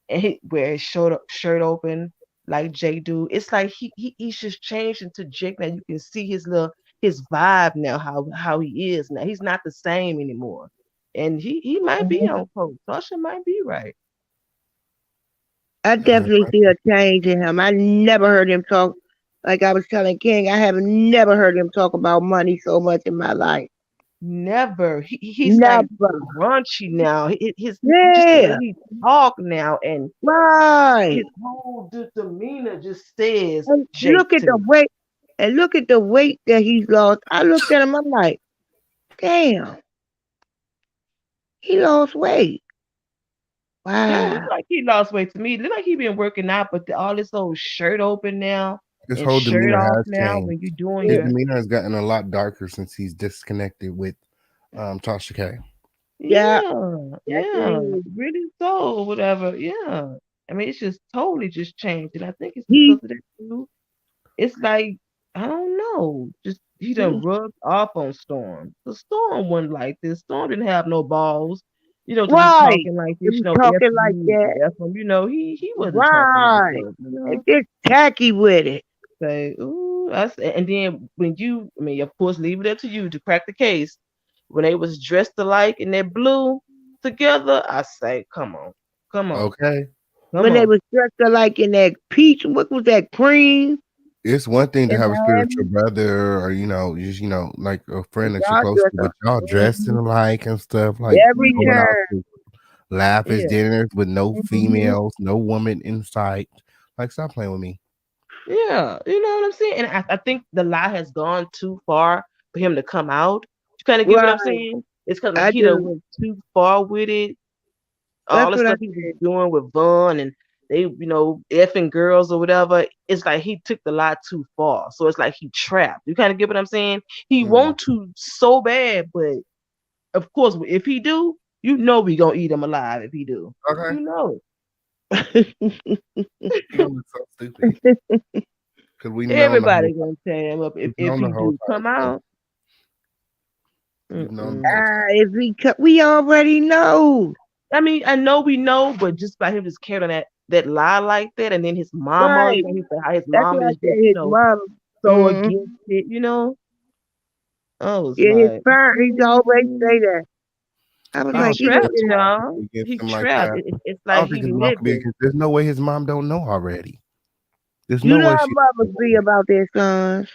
And he wear his shirt open like Jake do. It's like he's just changed into Jake now. You can see his vibe now, how he is now. He's not the same anymore. And he might be on post. Sasha might be right. I Yeah, definitely see a change in him. I never heard him talk like I was telling King. I have never heard him talk about money so much in my life. Never. He's like Never. raunchy now. Just the way Yeah. he talk now and Right. his whole demeanor just says And Jake to me. look at the weight that he's lost. I looked at him. I'm like, damn, he lost weight. It don't look Wow. like he lost weight to me. It look like he been working out, but all this old shirt open now his and whole shirt demeanor off has now changed. when you're doing His Yeah. your demeanor has gotten a lot darker since he's disconnected with Tasha K. Yeah. yeah, Yes, it yeah, is. really so, or whatever. Yeah. I mean, it's just totally just changed. And I think it's because He, of that too. It's like, I don't know, just he done he rubbed off on Storm. The Storm wasn't like this. Storm didn't have no balls, to be right. talking like To this, be F talking like you, that. F him, he wasn't talking like Right. that. And just tacky with it. Say, ooh, and then when I mean, of course, leave it up to you to crack the case. When they was dressed alike in that blue together, I say, come on, Okay. come When they on. was dressed like in that peach, what was that, cream It's one thing to in have a spiritual Miami? brother or, just, like a friend that you're Y'all close to, dressed but up. y'all dressed in Mhm. alike and stuff, like Every going Yeah, out time. to lavish yeah, dinners with no Mhm. females, no woman in sight. Like, stop playing with me. yeah. You know what I'm saying? And I think the lie has gone too far for him to come out. You kind of get what I'm Right. saying? It's because like I he done do. went too far with it. All That's the what I stuff he was doing with Vaughn and they, effing girls or whatever, it's like he took the lie too far. So it's like he trapped. You kind of get what I'm saying? He Mm. want to so bad, but of course, if he do, we gonna eat him alive if he do. Okay. You know. said. You know it's so stupid because Everybody gonna tear him up we've if known the he whole do time. come out. We've known the whole Mm-mm. time. If we already know. I mean, I know we know, but just by him just carrying on that lie like that, and then his mama, Right. he said how his That's mama what I is said. just, His mom. so Mm. against it. I was Yeah, his like, parents. He always say that. I was I he like, don't he think don't his trapped, get it. mom could y'all. be against He him like trapped. that. It's I like don't think he his mom could be living. against. There's no way his mom don't know already. There's You no know way how she. mothers be about their sons.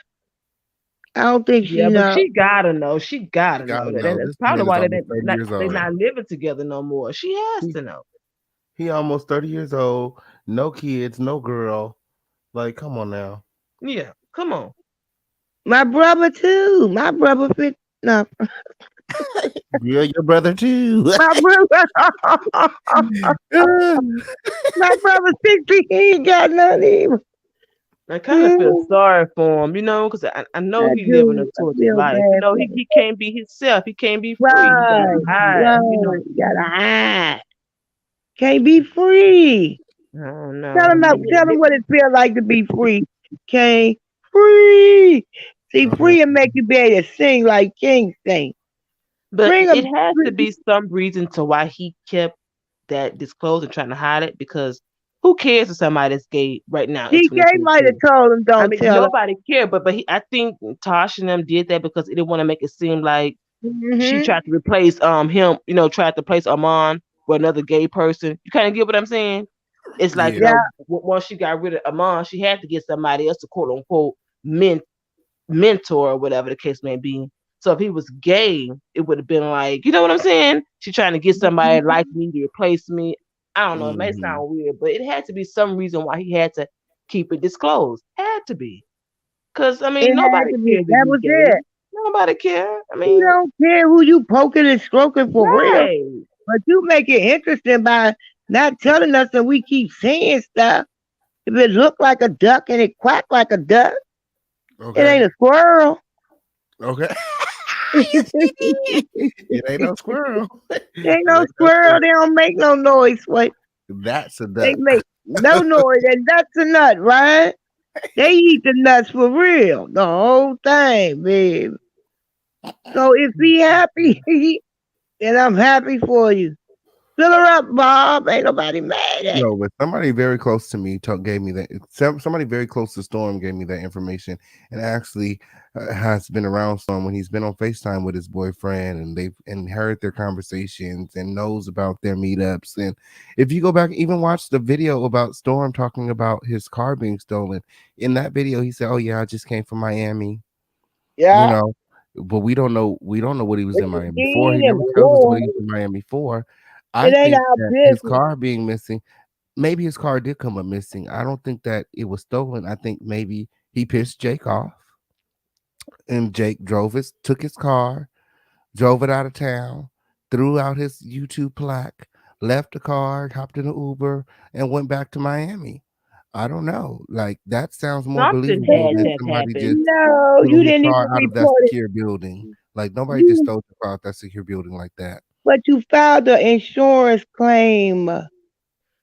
I don't think she Yeah, but know. she gotta know. She She gotta know gotta that. know That's this probably man is why almost 30 years they old. not living together no more. She has He, to know. he almost 30 years old. No kids, no girl. Like, come on now. Yeah, come on. My brother too. My brother fit. No, Yeah, your brother too. my brother. My brother 60. He ain't got none either. I kind of feel sorry for him, because I know I he living a do. I tortured feel life. bad for him. He can't be himself. He can't be free. He got to Right, hide. right. Gotta hide. Can't be free. I don't Tell know. him I that, mean, tell him what it feels like to be free. Can't free. See, Uh-huh. free and make you be able to sing like King sing. but Bring it him. has to be some reason to why he kept that disclosed and trying to hide it because who cares if somebody that's gay right now in DK might have 2022? told him I don't mean, tell him. nobody cared, but I think Tosh and them did that because they didn't want to make it seem like she Mm-hmm. tried to replace him, tried to replace Armand with another gay person. You kind of get what I'm saying? It's like, Yeah. Yeah, once she got rid of Armand, she had to get somebody else to quote unquote mentor or whatever the case may be. So if he was gay, it would have been like, you know what I'm saying? She trying to get somebody like me to replace me. I don't know. It may Hmm. sound weird, but it had to be some reason why he had to keep it disclosed. Had to be. Because, I it mean, had nobody to be. cares if That you was gay. it. Nobody care. I You mean, don't care who you poking and stroking for real, right. but you make it interesting by not telling us and we keep saying stuff. If it look like a duck and it quack like a duck, it Okay. ain't a squirrel. Okay. Yes, she did. It ain't no squirrel. It Ain't no ain't no squirrel. squirrel. They don't make no noise. Wait, That's a they duck. make no noise, and that's a nut, right? They eat the nuts for real, the whole thing, babe. So if he happy, then I'm happy for you. Fill her up, Bob. Ain't nobody mad at No, but somebody very close to me gave me that. Somebody very close to Storm gave me that information, and actually has been around Storm when he's been on Facetime with his boyfriend, and they've and heard their conversations and knows about their meetups. And if you go back, even watch the video about Storm talking about his car being stolen. In that video, he said, "Oh yeah, I just came from Miami." You Yeah, know, but we don't know what he was in it's Miami for. He Dean never and tells us what boy. he was in Miami for. I It ain't think our that his business. car being missing, maybe his car did come up missing. I don't think that it was stolen. I think maybe he pissed Jake off, and Jake took his car, drove it out of town, threw out his YouTube plaque, left the car, hopped in an Uber, and went back to Miami. I don't know. Like that sounds more Something believable had than to have somebody just happened. No, you stole the didn't even car out of that report it. secure building. Like nobody just You, stole the car out that secure building like that. but you filed the insurance claim.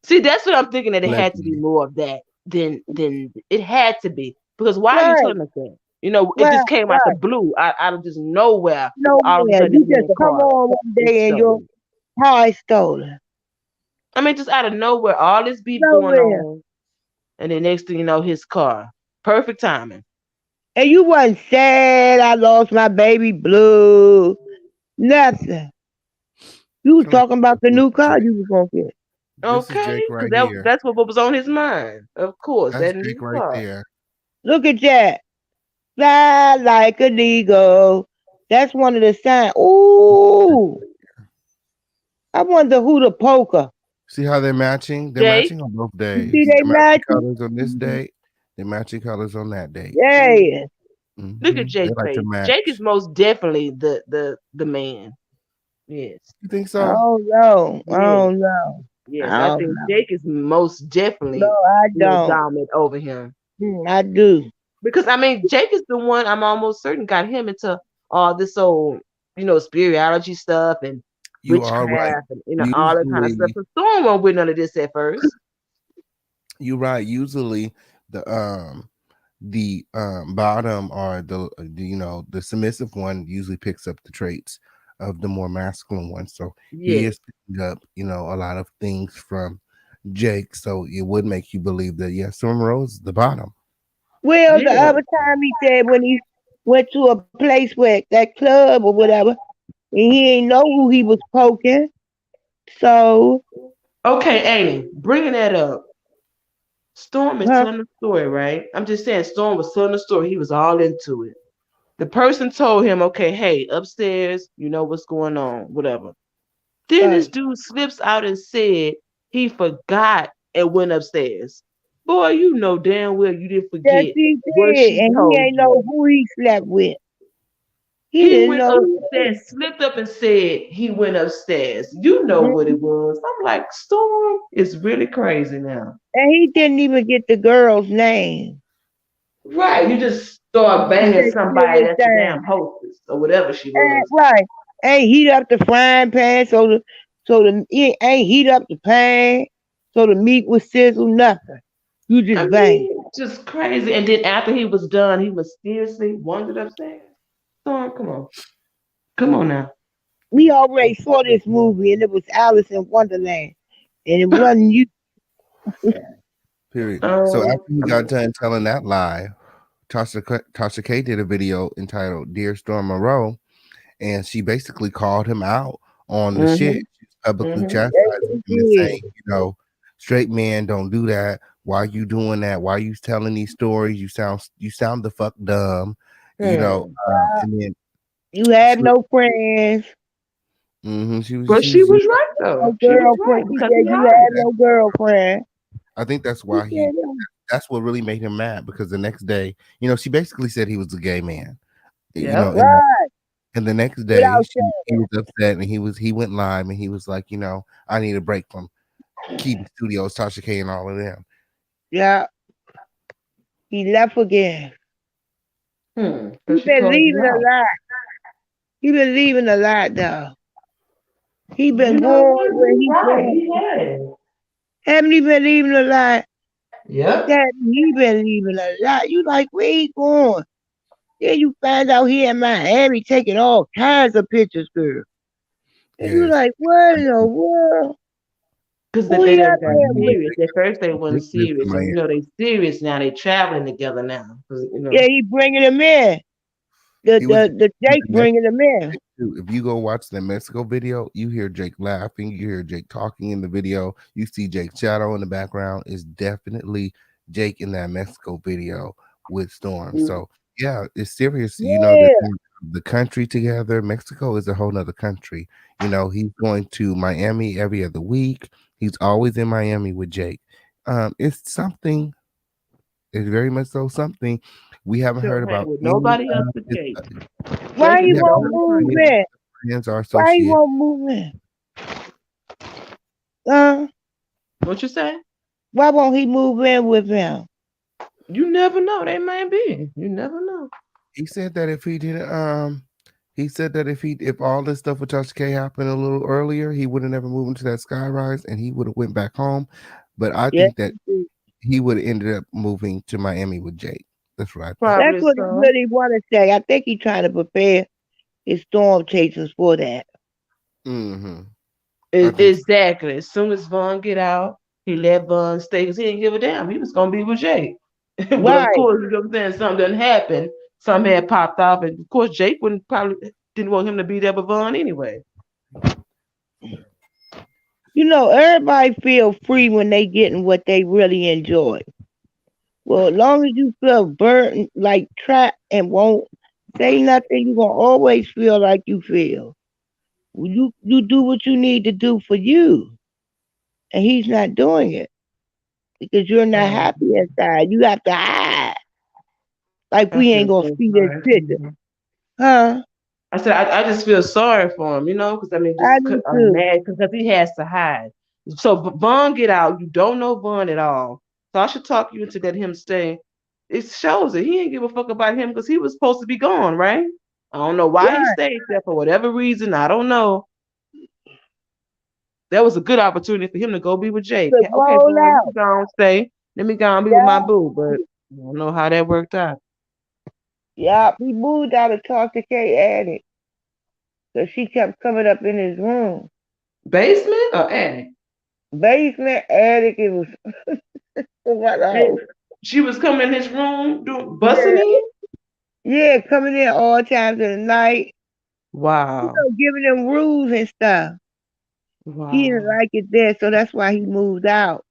See, that's what I'm thinking, that it had to be Allegedly. more of that than it had to be. Because why are you Right, telling us that? You know, it right, just came out the right. blue, out of just nowhere. No, All of a man, sudden, you this just man's come car on one is day and your stolen. car is stolen. I mean, just out of nowhere, all this beef going Nowhere. on, and the next thing you know, his car. Perfect timing. And you wasn't sad I lost my baby blue. Nothing. You was Feel like talking about the this new is car Jake. you was gonna get. This is Okay, Jake because right here. that's what was on his mind. Of course, That's that Jake new right car. there. Look at that. Fly like an eagle. That's one of the signs. Ooh. I wonder who the poker. See how they're matching? They're Jake, matching on both You see days. they They're matching matching? colors on this date. They're matching colors on that date. Yeah. look at They Jake's like to face. Jake is match. most definitely the man. Yes. You think I so? don't know. I Yes. don't know. Yes. I I don't think know. Jake is most No, definitely, I don't. dominant over him. I do. Because I mean, Jake is the one I'm almost certain got him into all this old, spirituality stuff and You are right. witchcraft and all that kind of stuff. Usually, So Storm won't with none of this at first. you're right. Usually, the bottom or the submissive one usually picks up the traits of the more masculine one. So he Yes. is picking up a lot of things from Jake. So it would make you believe that yes, Storm Rose is the bottom. Well, the Yeah. other time he said when he went to a place where that club or whatever, and he ain't know who he was poking. So, Okay, Amy, bringing that up. Storm is huh? telling the story, right? I'm just saying, Storm was telling the story. He was all into it. The person told him, okay, hey, upstairs, you know what's going on, whatever. Then this Right. dude slips out and said he forgot and went upstairs. Boy, you know damn well you didn't Yes, forget he what did, she and he told ain't know you. who he slept with. He He didn't went know. upstairs, slipped up and said he went upstairs. You know what it Mhm. was. I'm like, Storm is really crazy now. And he didn't even get the girl's name. Right, you just start He banging just did somebody his that's the thing. damn hostess or whatever she And, was. right. Ain't heat up the frying pan so the it ain't heat up the pan so the meat was sizzle nothing. You I just bang. mean, just crazy. And then after he was done, he mysteriously wandered upstairs. Storm, come on now. We already saw this movie and it was Alice in Wonderland. And it wasn't you. Period. So Um, after he got done telling that lie, Tasha K did a video entitled "Dear Storm Monroe," and she basically called him out on the shit. mm-hmm, She's publicly mm-hmm. chastising him and Yes, saying, straight men don't do that. Why you doing that? Why you telling these stories? You sound the fuck dumb. Hmm. And then you have she, no friends, she was But she she was. was right no though. She was right girlfriend. He because said he you hired have her. no girlfriend. I think that's He why said that. that's what really made him mad because the next day, she basically said he was a gay man. You know, Yep. and Right. And the next day, Without he saying was upset, and he went live, and he was like, I need a break from Keaton Studios, Tasha K, and all of them. yeah, he left again. He Because she been called you leaving a out. lot. He been leaving a lot though. He been You know going what? where You're he right. going. He has. Haven't he been leaving a lot? Yep. That he been leaving a lot. You like where he going? Then you find out he in Miami taking all kinds of pictures, girl. And you Yes. like, what in the world? Because Who they he done up got there with? serious. At first they Jake wasn't lives in serious. So, Miami. they serious now. They traveling together now. 'Cause, Yeah, he bringing him in. The He was the the in Jake bringing him in. too. If you go watch the Mexico video, you hear Jake laughing, you hear Jake talking in the video, you see Jake's shadow in the background. It's definitely Jake in that Mexico video with Storm. So yeah, it's serious. You know that Yeah, the country together. Mexico is a whole nother country. You know, he's going to Miami every other week. He's always in Miami with Jake. It's something. It's very much so something we haven't heard Don't hang about with any nobody else of but his. Jake. why Jake he is We his haven't won't heard only move about friend. any of in? his friends or Why he associates. won't move in? Uh, What you say? why won't he move in with him? You never know. They might be. You never know. He said that if he didn't, he said that if all this stuff with Tasha K happened a little earlier, he would have never moved into that skyrise and he would have went back home. But I Yes, think that he would have ended up moving to Miami with Jake. That's what I think. that's Probably what he so. really want to say. I think he's trying to prepare his storm chasers for that. Mm-hmm. I think so. Exactly. As soon as Vaughn get out, he let Vaughn stay because he didn't give a damn. He was gonna be with Jake. But of Right. course, you know what I'm saying, something done happened. Something had popped off, and of course Jake wouldn't probably didn't want him to be there with Vaughn anyway. You know, everybody feel free when they getting what they really enjoy. Well, as long as you feel burdened, like trapped, and won't say nothing, you gonna always feel like you feel. You do what you need to do for you, and he's not doing it because you're not Oh, happy inside. You have to hide, like I we feel ain't gonna so see this sorry for picture, him. huh? I said I just feel sorry for him, because I mean, I just do I'm too. mad because he has to hide. So Vaughn get out. You don't know Vaughn at all. So I should talk you into letting him stay. It shows that he ain't give a fuck about him because he was supposed to be gone, right? I don't know why he Right, stayed there for whatever reason. I don't know. That was a good opportunity for him to go be with Jake. to Okay, roll Vaughn, you out. can go and stay. Let me go and be with my Yeah, boo. But I don't know how that worked out. yeah. He moved out of Tasha K attic, so she kept coming up in his room, Basement or attic? basement, attic. It was what else? And she was coming in his room, doing busting Yeah, in. yeah, coming in all times of the night. Wow. Giving them rules and stuff. He didn't Wow. like it there, so that's why he moved out.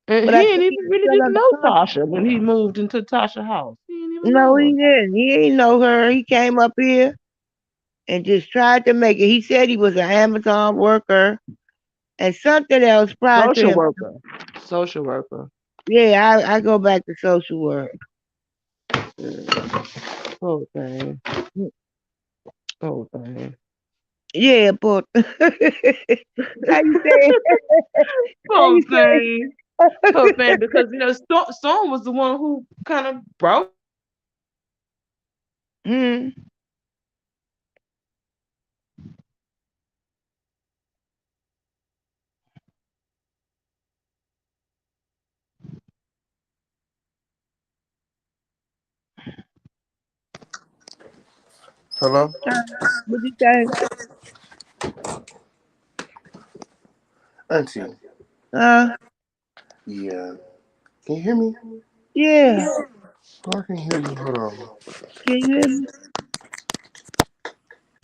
And But he I ain't think even he was really still didn't under know contract. Tasha when he moved into Tasha's house. He didn't even No, know he her. didn't. He ain't know her. He came up here and just tried to make it. He said he was an Amazon worker and something else prior to Social him. worker. Social worker. Yeah, I go back to social work. Oh thing. Oh thing. Yeah, but how you say? How Oh you say? thing. Oh thing. Because Storm was the one who kind of brought. Hmm. Hello, What you say? Auntie. Uh, Yeah. Can you hear me? yeah. Oh, I can hear you. Hold on. Can you hear me?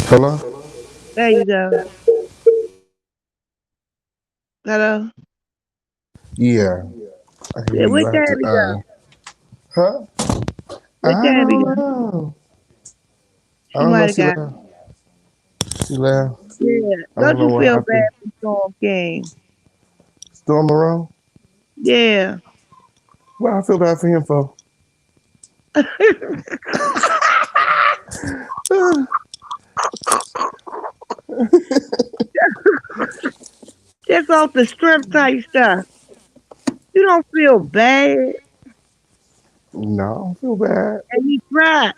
Hello. There you go. Hello. Yeah, I hear Yeah, you. where I have to. Tabby go? Huh? Where I Tabby don't go? know. I She don't know. might have She got. left. She left. Yeah. I don't Don't know you what feel bad happened. for Storm King? Storm around. Yeah. Well, I feel bad for him for. Just off the strip type stuff. You don't feel bad. No, I don't feel bad. And he tried.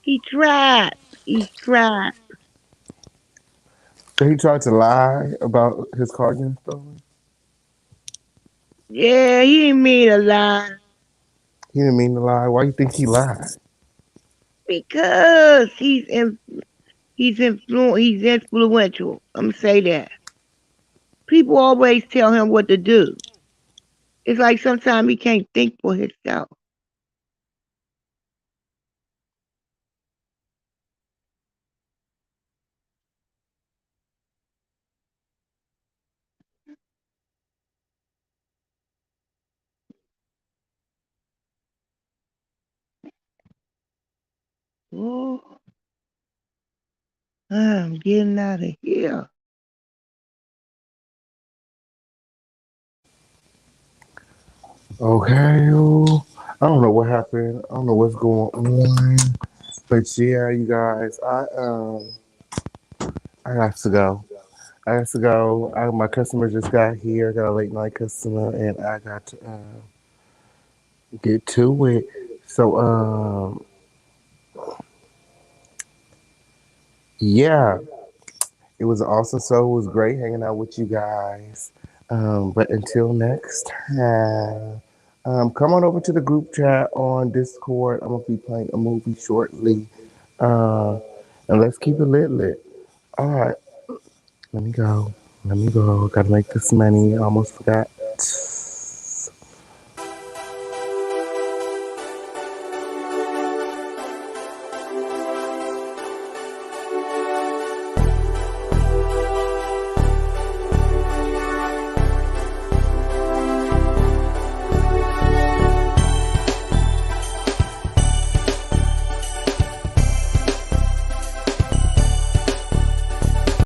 He tried. He tried. So he tried to lie about his car getting stolen. Yeah, he didn't mean a lie. He didn't mean to lie. Why you think he lied? Because he's influential. I'm gonna say that. People always tell him what to do. It's like sometimes he can't think for himself. Oh, I'm getting out of here. Okay. I don't know what happened. I don't know what's going on. But yeah, you guys, I got to go. I got to go. My customer just got here. I got a late night customer, and I got to get to it. So yeah, it was awesome. So it was great hanging out with you guys. But until next time, come on over to the group chat on Discord. I'm gonna be playing a movie shortly. Uh, and let's keep it lit. All right, let me go. Let me go. Gotta make this money. Almost forgot.